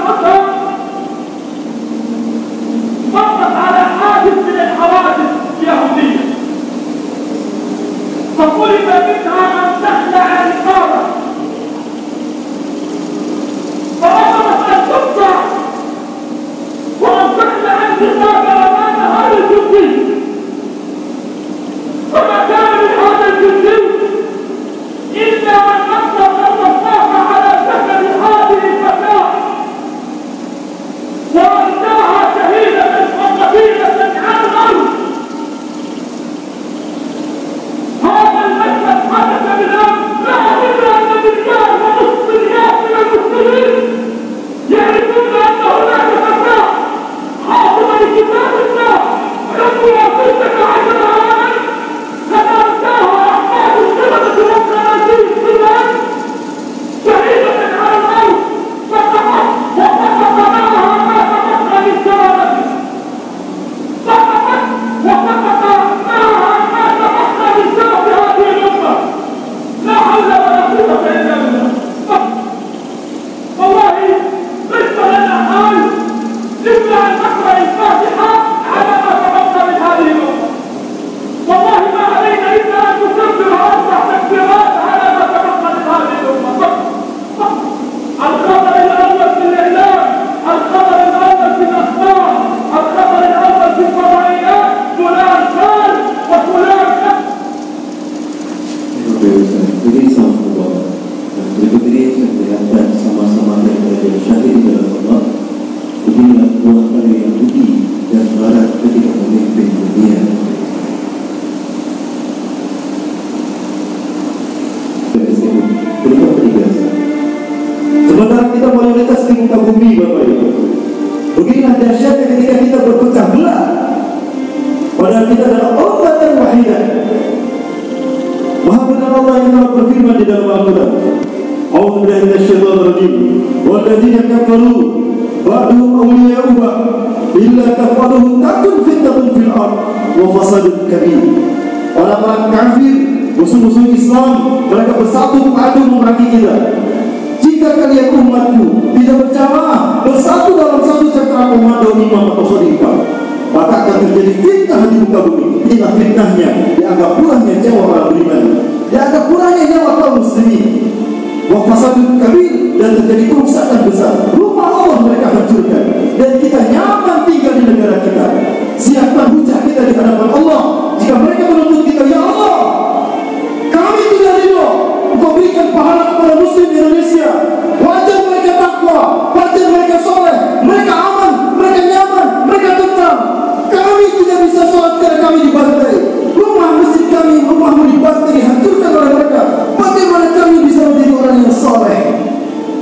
الأزهر مرت على حادث من الحوادث اليهودية، فطلب منها أن تخلع رقابه، فأمرت أن تقطع وأن تخلع الرقاب أمام هذا الجندي. فما كان لهذا الجندي إلا أن أطلق الرصاص على جسد هذه الفتاة وألقاها شهيدة وقتيلة على الأرض. هذا المشهد حدث بالأمس، لا أدري أن بالله ونصف الناس من المسلمين يعرفون أن هناك فتاة حافظة لكتاب الله عمرها 16 عاما تناولتها أحفاد الشبكة والقناصير في الأرض شهيدة على الأرض، سقطت وسقط معها ما تبقى من شرابته، سقطت وسقط معها ما تبقى من شرف هذه الأمة. لا حول ولا قوة إلا بالله. والله ليس لنا حال إلا أن نقرأ الفاتحة على ما تبقى من هذه الأمة. والله ما علينا إلا أن نكبر 4 تكبيرات على ما تبقى من هذه الأمة. الخطر الأول في الإعلام، الخطر الأول في الأخبار، الخطر الأول في الفضائيات، فلان قال وفلان قال. Jadi sama-sama dan berikut ini saya perlihatkan sama-sama yang menjadi syahid dalam Allah. Inilah buah dari Yahudi dan Barat ketika memimpin dunia. Berikut peribahasa. Sementara kita mayoritas di muka bumi, Bapak Ibu, beginilah dahsyatnya ketika kita berpecah belah. Padahal kita adalah ummatan wahidah. Maha benar Allah yang telah berfirman di dalam Al-Quran. A'udzu billahi minasyaitonir rajim. Walladzina kafaru ba'duhum awliya'u ba'd illa tafaluhu takun fitnatun fil ard wa fasadun kabir. Orang-orang kafir, musuh-musuh Islam, mereka bersatu padu memerangi kita. Jika kalian umatku tidak berjamaah bersatu dalam satu cakra komando imam atau khalifah, maka akan terjadi fitnah di muka bumi. Inilah fitnahnya, dianggap pulangnya nyawa orang beriman, dianggap pulangnya nyawa kaum muslimin. Wa fasadun kabir, dan terjadi kerusakan besar. Rumah Allah mereka hancurkan, dan kita nyaman tinggal di negara kita. Siapkan hujah kita di hadapan Allah. Jika mereka menuntut kita, ya Allah, kami tidak ridho Engkau berikan pahala kepada muslim di Indonesia. Wajah mereka takwa, wajah mereka soleh, mereka aman, mereka nyaman, mereka tenang. Kami tidak bisa sholat karena kami dibantai. Rumah masjid kami, rumahmu dibantai, dihancurkan oleh mereka. Bagaimana kami bisa menjadi orang yang soleh?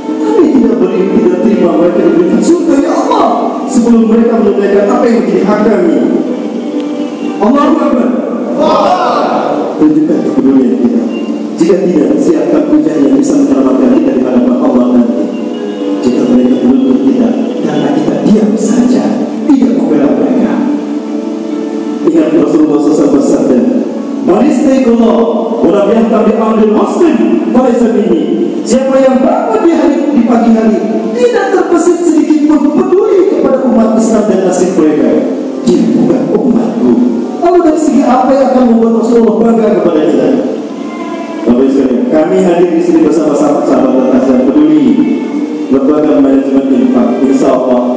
Kami tidak terima mereka diberikan surga, ya Allah, sebelum mereka menunaikan apa yang menjadi hak kami. Allahu Akbar. Tunjukkan kepedulian kita. Jika tidak, siapkan hujah yang bisa menyelamatkan kita di hadapan Allah nanti. Jika mereka menuntut kita karena kita diam saja, tidak membela mereka. Ingat Rasulullah SAW bersabda, "Man istaqalla wa lam yahtam bi amril muslim falaysa minni." Siapa yang bangun di pagi hari tidak terbesit sedikit pun peduli kepada umat Islam dan nasib mereka, dia bukan umatku. Lalu dari segi apa yang akan membuat Rasulullah bangga kepada kita? Bapak Ibu sekalian, kami hadir di sini bersama sahabat-sahabat dan Azhar peduli lembaga manajemen infak. Insya Allah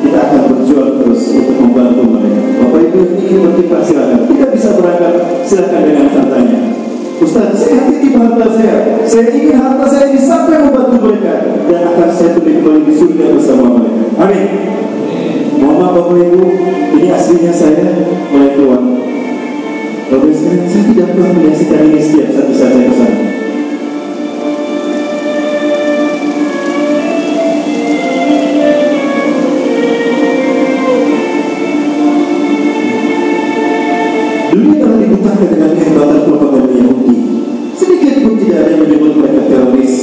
kita akan berjuang terus untuk membantu mereka. Bapak Ibu ingin bertimbang, silakan. Tidak bisa berangkat, silakan dengan santainya. Ustaz, saya titip harta saya ingin harta saya ini sampai membantu mereka, dan akan saya tulis kembali di surga bersama mereka. Amin. Mohon maaf Bapak Ibu, ini aslinya saya mulai keluar. Bapak Ibu sekalian, saya tidak pernah menyaksikan ini setiap satu saat saya kesana. Dunia telah dibutakan dengan kehebatan propaganda Yahudi. Sedikit pun tidak ada yang menyebut mereka teroris.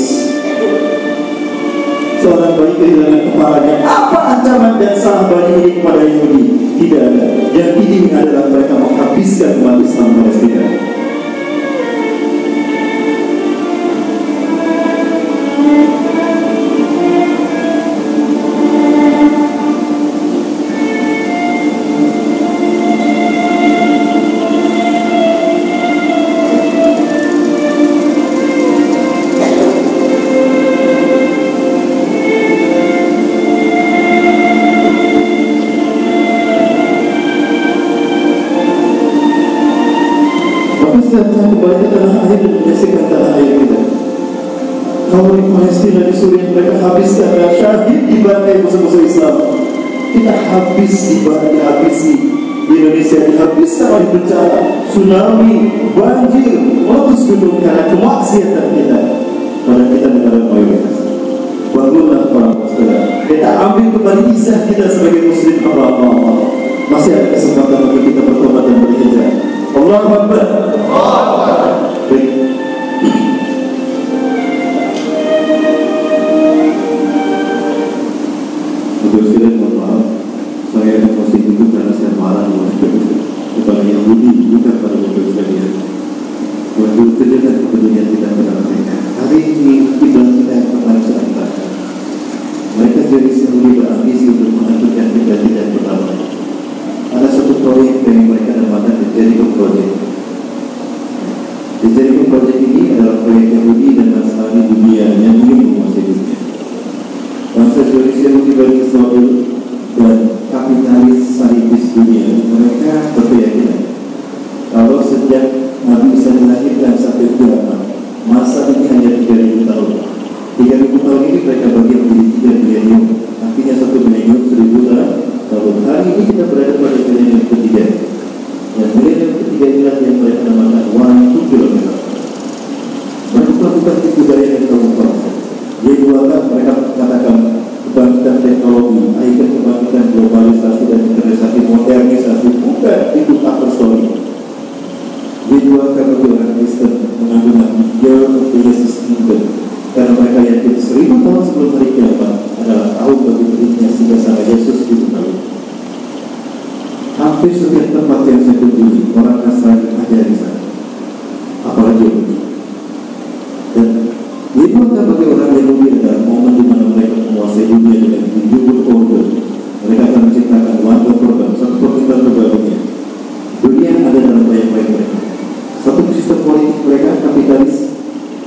Seorang bayi kehilangan kepalanya. Apa ancaman dan salah bayi ini kepada Yahudi? Tidak ada. Yang ini adalah mereka menghabiskan umat Islam Palestina. Kalau di Palestina, di Suriah mereka habiskan dan syahid dibantai musuh-musuh Islam. Kita dihabisi di Indonesia, dihabiskan oleh bencana, tsunami, banjir, meletus gunung karena kemaksiatan kita. Pada kita negara mayoritas. Bangunlah para saudara. Kita ambil kembali izah kita sebagai Muslim hamba Allah. Masih ada kesempatan untuk kita bertobat dan berhijrah. Allahu Akbar. Baik. Presiden, mohon maaf, saya emosi itu karena saya marah kepada Yahudi, bukan pada Bapak sekalian. Waktu terdekat kepedulian kita kepada mereka. Hari ini kiblat kita yang pernah diserahkan. Mereka dari Yahudi berambisi untuk menghancurkan kita yang pertama. Ada satu proyek yang mereka namakan The Jericho Project. The Jericho Project ini adalah proyek Yahudi dan Nasrani dunia yang ingin menguasai dunia. Bangsa Yahudi bagi Israel dan kapitalis salibis dunia, mereka berkeyakinan kalau sejak Nabi Isa dilahirkan sampai kiamat, masa ini hanya 3.000 tahun. 3.000 tahun ini mereka bagi menjadi 3 milenium. Artinya 1 milenium 1.000 tahun. Hari ini kita berada pada milenium ketiga. Dan milenium ketiga inilah yang mereka namakan 1 kilometer. Mereka melakukan budaya yang terlalu. Jadi mereka katakan kebangkitan teknologi, akhirnya kebangkitan globalisasi dan internalisasi, modernisasi, bukan itu apostoli. Dijualkan bagi orang Kristen mengandung Year of Jesus Kingdom, karena mereka yakin 1000 tahun sebelum hari kiamat adalah tahun bagi berinya sehingga sama Yesus di bumi. Hampir setiap tempat yang saya kunjungi orang Nasrani ada di sana, apalagi Yahudi. Dan dibuatkan bagi orang Yahudi adalah momen di mana mereka menguasai dunia dengan jubur order. Mereka akan menciptakan warga program, satu permintaan terbarunya. Dunia ada dalam bayang-bayang mereka. Satu sistem politik mereka kapitalis,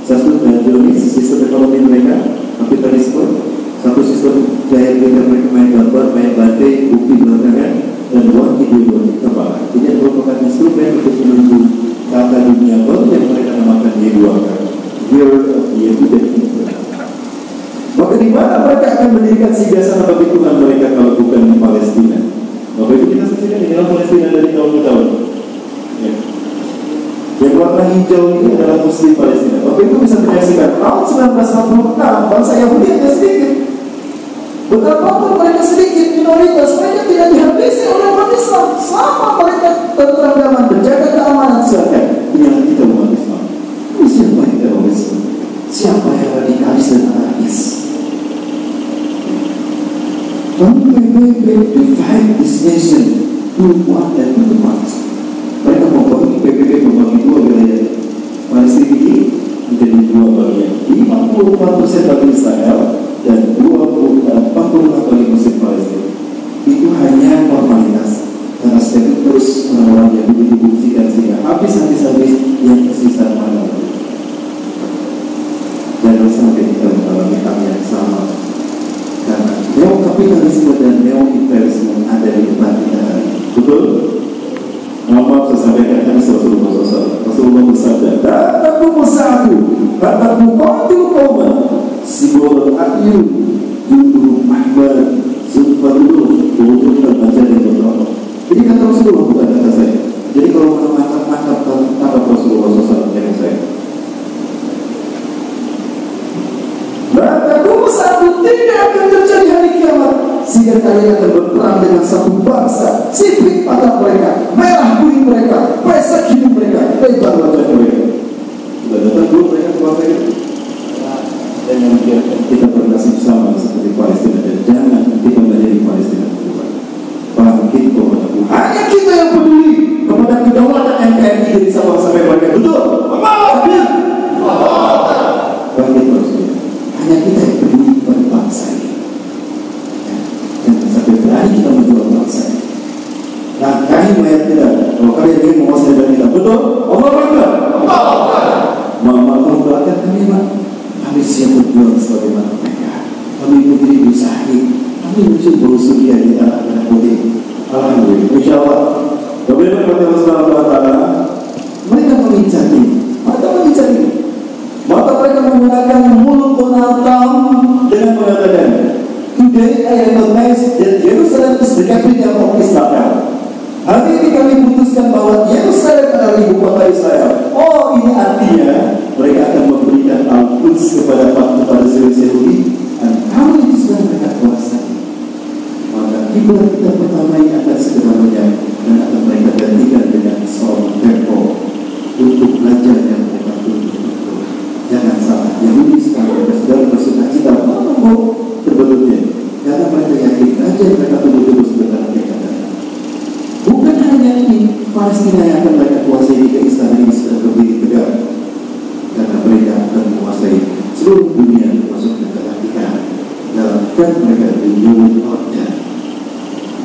satu nasionalis, sistem ekonomi mereka kapitalisme, satu sistem gaya beda mereka main gambar, main bantai, bukti belakangan, dan uang ideologi kepala. Ini merupakan instrumen untuk menunggu kata dunia baru yang mereka namakan Y2K. Year of Yehuda. Maka di mana mereka akan mendirikan singgasana bagi Tuhan mereka kalau bukan di Palestina? Bapak Ibu kita saksikan di dalam Palestina dari tahun ke tahun. Ya. Yang warna hijau ini adalah Muslim Palestina. Bapak Ibu bisa menyaksikan tahun 1946 bangsa Yahudi hanya sedikit. Betapapun mereka sedikit minoritas, mereka tidak dihabisi oleh umat Islam. Selama mereka tentram damai menjaga keamanan silakan. Inilah kita umat Islam. Siapa yang terorisme? Siapa yang radikalis dan anarkis? PBB divide this nation to one and to one. Mereka membagi PBB membagi 2 wilayah Palestina ini menjadi 2 bagian. 54% bagi Israel dan 45% bagi Muslim Palestina. Itu hanya formalitas. Karena setiap terus melawan yang dibuktikan sehingga habis yang tersisa mana. Jangan sampai kita mengalami hal yang sama. Karena neokapitalisme dan neoimperialisme ada di depan kita hari ini. Betul? Maaf saya sampaikan hadis Rasulullah SAW. Rasulullah bersabda, "Tataku satu, tataku qatil qauman, sibul al-ayu, junduhum ahmad, zulfarul, wujud al-majal dan beberapa." Ini kata Rasulullah, bukan kata saya. Jadi kalau mantap-mantap kata Rasulullah SAW dengan saya. Tataku satu, tidak akan terjadi hari kiamat sehingga kalian akan berperang dengan satu bangsa, sipit mata mereka, merah kuning mereka, pesek hidung mereka, lebar wajah mereka. Sudah datang belum mereka ke bangsa itu? Dan yang biarkan kita bernasib sama seperti Palestina dan jangan kita menjadi Palestina kedua. Bangkit kepada Tuhan. Hanya kita yang peduli kepada kedaulatan NKRI dari Sabang sampai Merauke. Betul? Bangkit terus. Hanya kita yang peduli kepada bangsa ini. Sampai berani kita menjual bangsa ini. Langkahi mayat kita. Kalau kalian ingin menguasai dan kita, betul? Allah Akbar. Maaf belakang kami, Pak. Kami siap berjuang sebagaimana mereka. Kami putri bersahid. Kami mencoba surya di tanah putih. Alhamdulillah. InsyaAllah. Kemudian kepada Allah SWT, mereka mengincar ini. Mata mereka menggunakan menyatakan mulut Donald Trump dengan mengatakan, "Today I recognize that Jerusalem is the capital of Israel." Hari ini kami putuskan bahwa Yerusalem adalah ibu kota Israel. Oh, ini artinya mereka akan memberikan Al-Quds kepada Zionis Yahudi, dan kalau itu sudah mereka kuasai, maka kiblat kita pertama ini akan segera menyatu dan akan mereka gantikan dengan seorang tempo untuk belajar yang mereka tuntut. Jangan salah, Yahudi sekarang sedang bersuka cita sebetulnya karena mereka yakin raja yang mereka tuntut sebentar lagi akan datang. Bukan hanya ini, Palestina yang akan mereka kuasai di keistana ini sudah berdiri tegak, karena mereka akan menguasai seluruh dunia termasuk negara kita dalam kan mereka di New Order.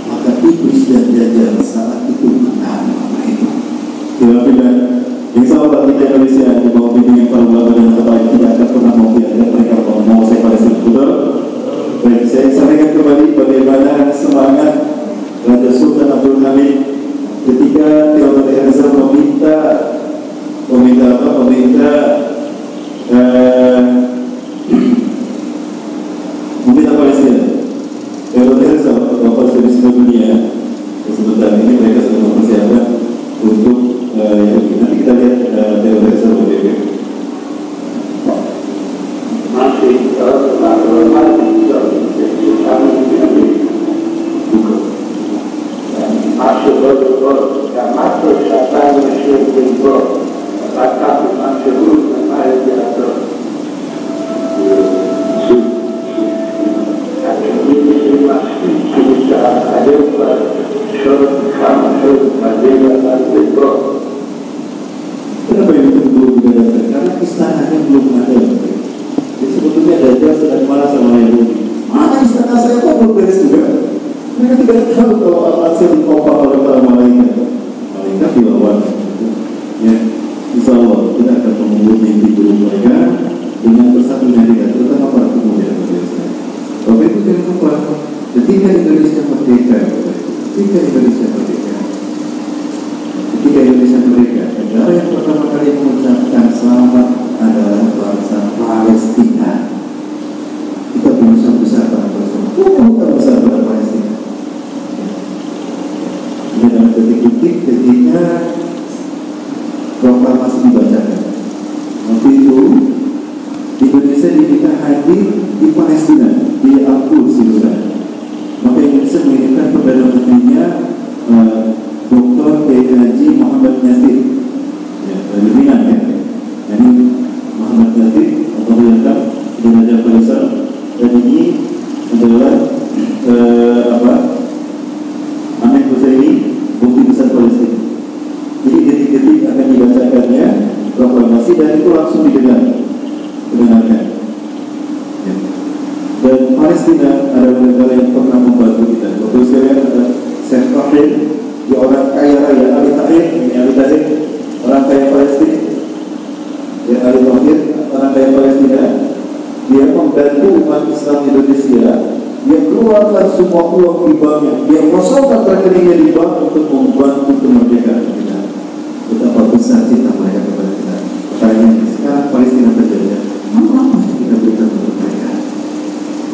Maka iblis dan Dajjal saat itu menang apa itu. Kira-kira insya Allah kita Indonesia di bawah bimbingan para ulama dan terbaik tidak akan pernah membiarkan mereka menguasai Palestina. Betul? Baik, saya sampaikan kembali bagaimana semangat Raja Sultan Abdul Hamid ketika Theodor Herzl meminta Palestina. Theodor Herzl Bapak Seluruh Dunia sebentar ini mereka sedang mempersiapkan untuk nanti kita lihat Theodor Herzl bagaimana. Kenapa ini belum digadangkan? Karena istananya belum ada. Jadi sebetulnya Dajjal sedang marah sama Yahudi. Mana istana saya kok belum beres juga? Mereka tidak tahu kalau Al-Aqsa ditopang oleh para malaikat. Malaikat dilawan. Ya, insya Allah kita akan menunggu mimpi buruk mereka dengan bersatunya kita, terutama para pemuda yang berbiasa. Bapak Ibu jangan lupa, ketika Indonesia merdeka, negara yang pertama kali mengucapkan selamat adalah bangsa Palestina. Kita berusaha besar pada Palestina. Ini dalam detik-detik ketika proklamasi dibacakan. Waktu itu Indonesia diminta hadir di Palestina, di Al-Quds juga. Maka Indonesia mengirimkan Perdana Menterinya Dr. Haji Muhammad Nasir. Ya, lebih ya. Jadi Muhammad Nasir atau yang Raja Faisal, dan ini adalah Ahmed Husseini, bukti besar Palestina. Jadi detik-detik akan dibacakannya proklamasi dan itu langsung didengarkan. Ya. Dan Palestina adalah negara yang pernah membantu kita. Waktu sekalian ada Syekh Tahir, di orang kaya raya Ali Tahir, orang kaya Palestina. Ya, Ali Tahir, orang kaya Palestina. Dia membantu umat Islam Indonesia. Dia keluarkan semua uang di banknya. Dia kosongkan rekeningnya di bank untuk membantu kemerdekaan kita. Betapa besar cinta mereka kepada kita. Pertanyaannya, sekarang Palestina terjajah, apa yang kita berikan untuk mereka?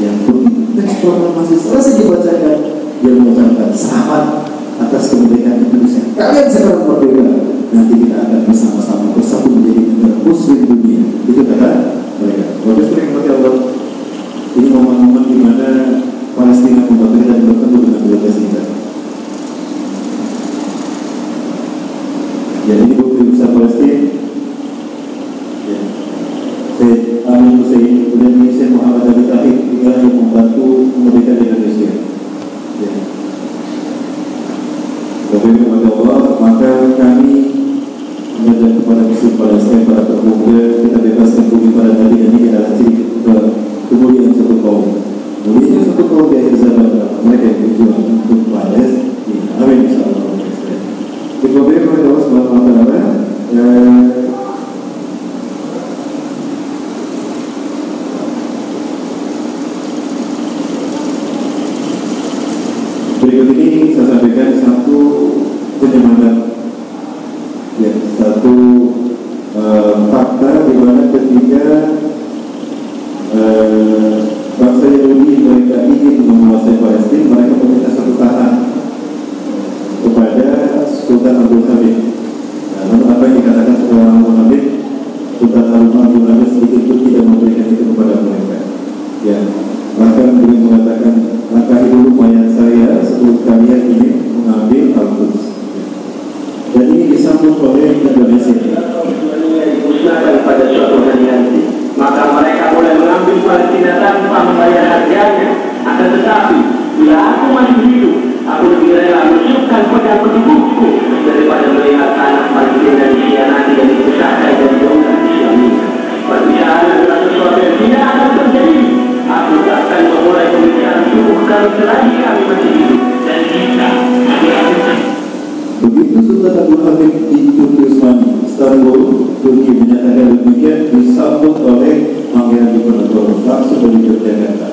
Yang begitu teks proklamasi selesai dibacakan, dia mengucapkan selamat atas kemerdekaan Indonesia. Kalian sekarang merdeka. Nanti kita akan bersama-sama bersatu menjadi negara muslim dunia. Itu kata mereka. Bagus mereka kata Allah. Ini momen-momen di mana Palestina membantu dan bertemu dengan delegasi kita. Jadi ini bukti besar Palestina. Ya. Syekh Ahmed Hussein dan Syekh Muhammad Ali Tahir juga yang membantu kemerdekaan Indonesia. Ya. Kepada Allah, maka kami mengajak kepada Muslim Palestina, para pemuda, kita bebaskan bumi para nabi, dan ini adalah ciri kemuliaan satu kaum. Mulianya satu kaum di akhir zaman mereka yang berjuang untuk Palestina. Amin. Insyaallah. Dikabir oleh Allah Subhanahu wa taala. Berikut ini saya sampaikan satu penyemangat, ya, satu fakta di mana ketika disambut oleh Pangeran Diponegoro langsung dari Yogyakarta.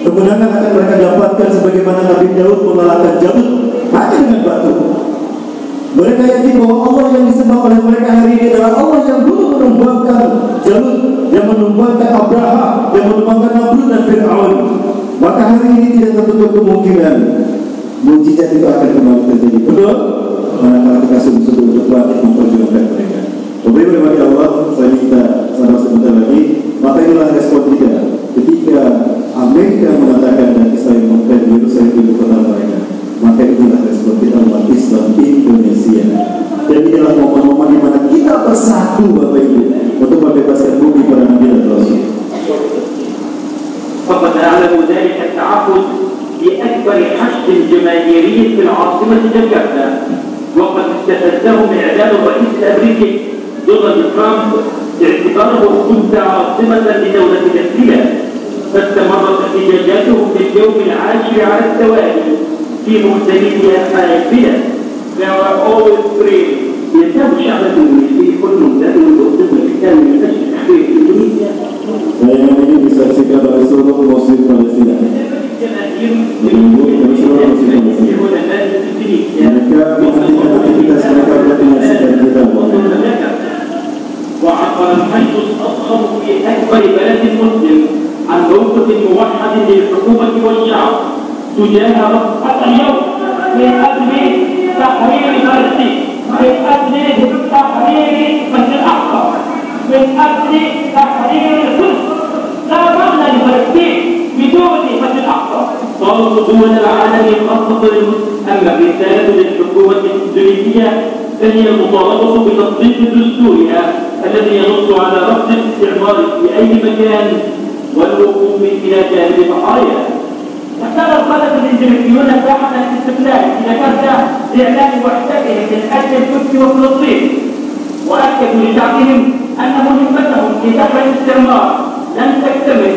Kemenangan akan mereka dapatkan sebagaimana Nabi Daud mengalahkan Jalut hanya dengan batu. Mereka yakin bahwa Allah yang disembah oleh mereka hari ini adalah Allah yang dulu menumbangkan Jalut, yang menumbangkan Abraha, yang menumbangkan Namrud dan Fir'aun. Maka hari ini tidak tertutup kemungkinan mukjizat itu akan kembali terjadi. Betul? Manakala kita sungguh-sungguh untuk bangkit memperjuangkan mereka. Bapak-Ibu bagi Allah, saya minta saudara sebentar lagi. Maka inilah respon kita ketika Amerika mengatakan dan Israel mengklaim Yerusalem ibu kota mereka. Maka inilah respon kita umat Islam Indonesia. Dan inilah momen-momen di mana kita bersatu, Bapak Ibu, untuk membebaskan bumi para nabi dan rasul. فقد أعلموا ذلك التعهد بأكبر حشد جماهيري في العاصمة جاكرتا، وقد استفزهم إعلان الرئيس الأمريكي دونالد ترامب باعتباره القدس عاصمة لدولة نسلية، فاستمرت احتجاجاتهم لليوم العاشر على التوالي في مختلف أنحاء البلاد. They were always free. يتم الشعب الإنجليزي كل ممتاز والقدس الختام من أجل تحقيق إندونيسيا. Yang ini disaksikan oleh seluruh muslim Palestina. Mereka menghentikan aktivitas mereka berarti menyaksikan kita. وعبر الحشد الأضخم في أكبر بلد مسلم عن موقف موحد للحكومة والشعب تجاه رفعة اليوم من أجل تحرير فلسطين، من أجل تحرير مسجد الأقصى، من أجل تحرير القدس. لا معنى لفلسطين بدون مسجد الأقصى. طالب دول العالم خاصة أما الرسالة للحكومة الإندونيسية فهي المطالبة بتطبيق دستورها الذي ينص على رفض الاستعمار في أي مكان والوقوف إلى جانب ضحاياه. اختار القادة الإندونيسيون ساحة الاستقلال في جاكرتا لإعلان وحدتهم من أجل القدس وفلسطين، وأكدوا لشعبهم أن مهمتهم في دفع الاستعمار لن تكتمل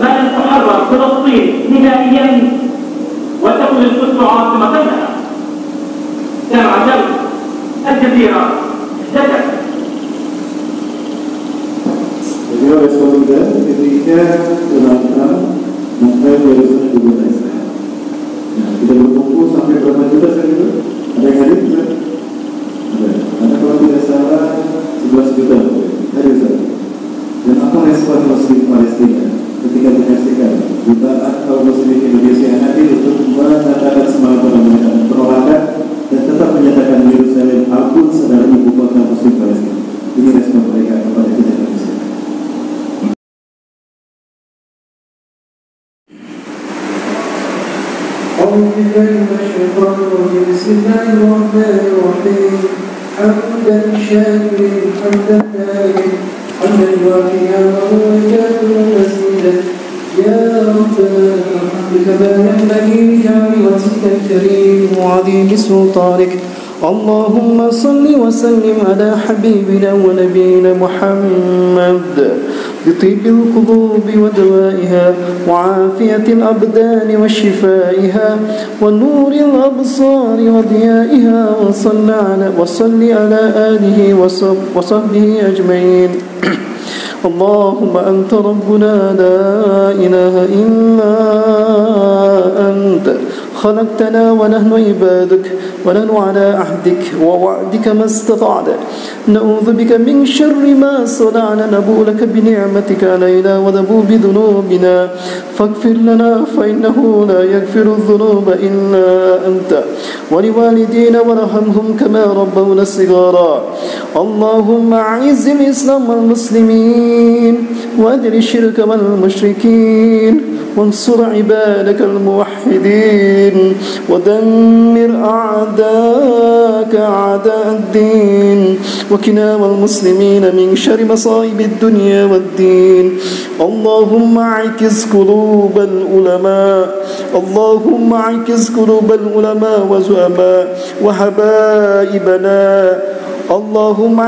بل أن تحرر فلسطين نهائيا وتكون القدس عاصمة لها. كما عجبت الجزيرة جاكرتا. Jadi respon kita ketika Donald Trump mengklaim Yerusalem ibu kota Israel. Nah, kita berkumpul sampai berapa juta saat itu? Ada yang hadir juga? Ada. Karena kalau tidak salah 11 juta hadir saat. Dan apa respon Muslim Palestina ketika menyaksikan jutaan kaum Muslim Indonesia yang hadir untuk mengatakan semangat penolakan dan tetap menyatakan Yerusalem Al-Quds adalah ibu kota Muslim Palestina. Ini respon mereka kepada kita Indonesia. أعوذ بالله من الشيطان الرجيم بسم الله الرحمن الرحيم حمدا شاكرا حمدا دائما حمدا يوافي نعمه ويكافئ مزيدا يا ربنا الحمد كما ينبغي لجلال وجهك الكريم وعظيم سلطانك اللهم صل وسلم على حبيبنا ونبينا محمد بطيب القلوب ودوائها وعافية الأبدان وشفائها ونور الأبصار وضيائها وصل على آله وصحبه أجمعين اللهم أنت ربنا لا إله إلا أنت خلقتنا ونحن عبادك ونحن على عهدك ووعدك ما استطعنا نعوذ بك من شر ما صنعنا نبوء لك بنعمتك علينا ونبوء بذنوبنا فاغفر لنا فإنه لا يغفر الذنوب إلا أنت ولوالدينا وارحمهم كما ربونا صغارا اللهم أعز الإسلام والمسلمين وأذل الشرك والمشركين وانصر عبادك الموحدين ودمر أعداءك أعداء الدين وكنا والمسلمين من شر مصائب الدنيا والدين اللهم اعكس قلوب العلماء اللهم اعكس قلوب العلماء وزعماء وحبائبنا اللهم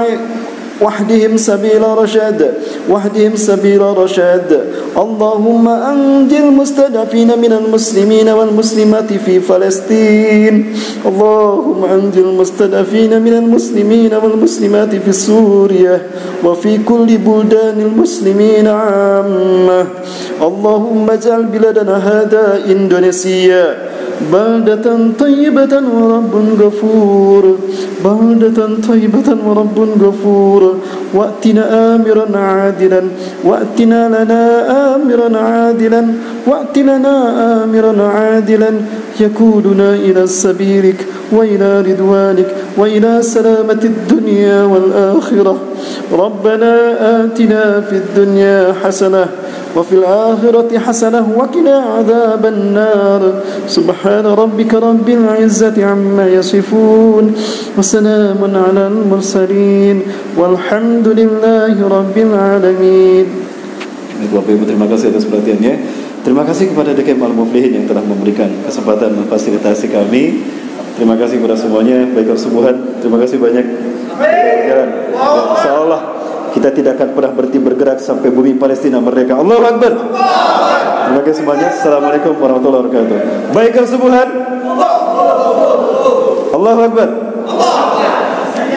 واهدهم سبيل رشاد واهدهم سبيل رشاد اللهم أنجِ المستضعفين من المسلمين والمسلمات في فلسطين اللهم أنجِ المستضعفين من المسلمين والمسلمات في سوريا وفي كل بلدان المسلمين عامة اللهم اجعل بلادنا هذا إندونيسيا بلدة طيبة ورب غفور بلدة طيبة ورب غفور وأتنا آمرا عادلا وأتنا لنا آمرا عادلا وأت لنا آمرا عادلا يقودنا إلى سبيلك وإلى رضوانك وإلى سلامة الدنيا والآخرة ربنا آتنا في الدنيا حسنة وفي الآخرة حسنة وقنا عذاب النار سبحان ربك رب العزة عما يصفون وسلام على المرسلين والحمد لله رب العالمين. Bapak Ibu, terima kasih atas perhatiannya. Terima kasih kepada DKM Al-Muflihin yang telah memberikan kesempatan memfasilitasi kami. Terima kasih kepada semuanya. Baik Subuhan, terima kasih banyak. Insyaallah kita tidak akan pernah berhenti bergerak sampai bumi Palestina merdeka. Allahu Akbar. Terima kasih banyak. Assalamualaikum warahmatullahi wabarakatuh. Baik Subuhan. Allahu Akbar.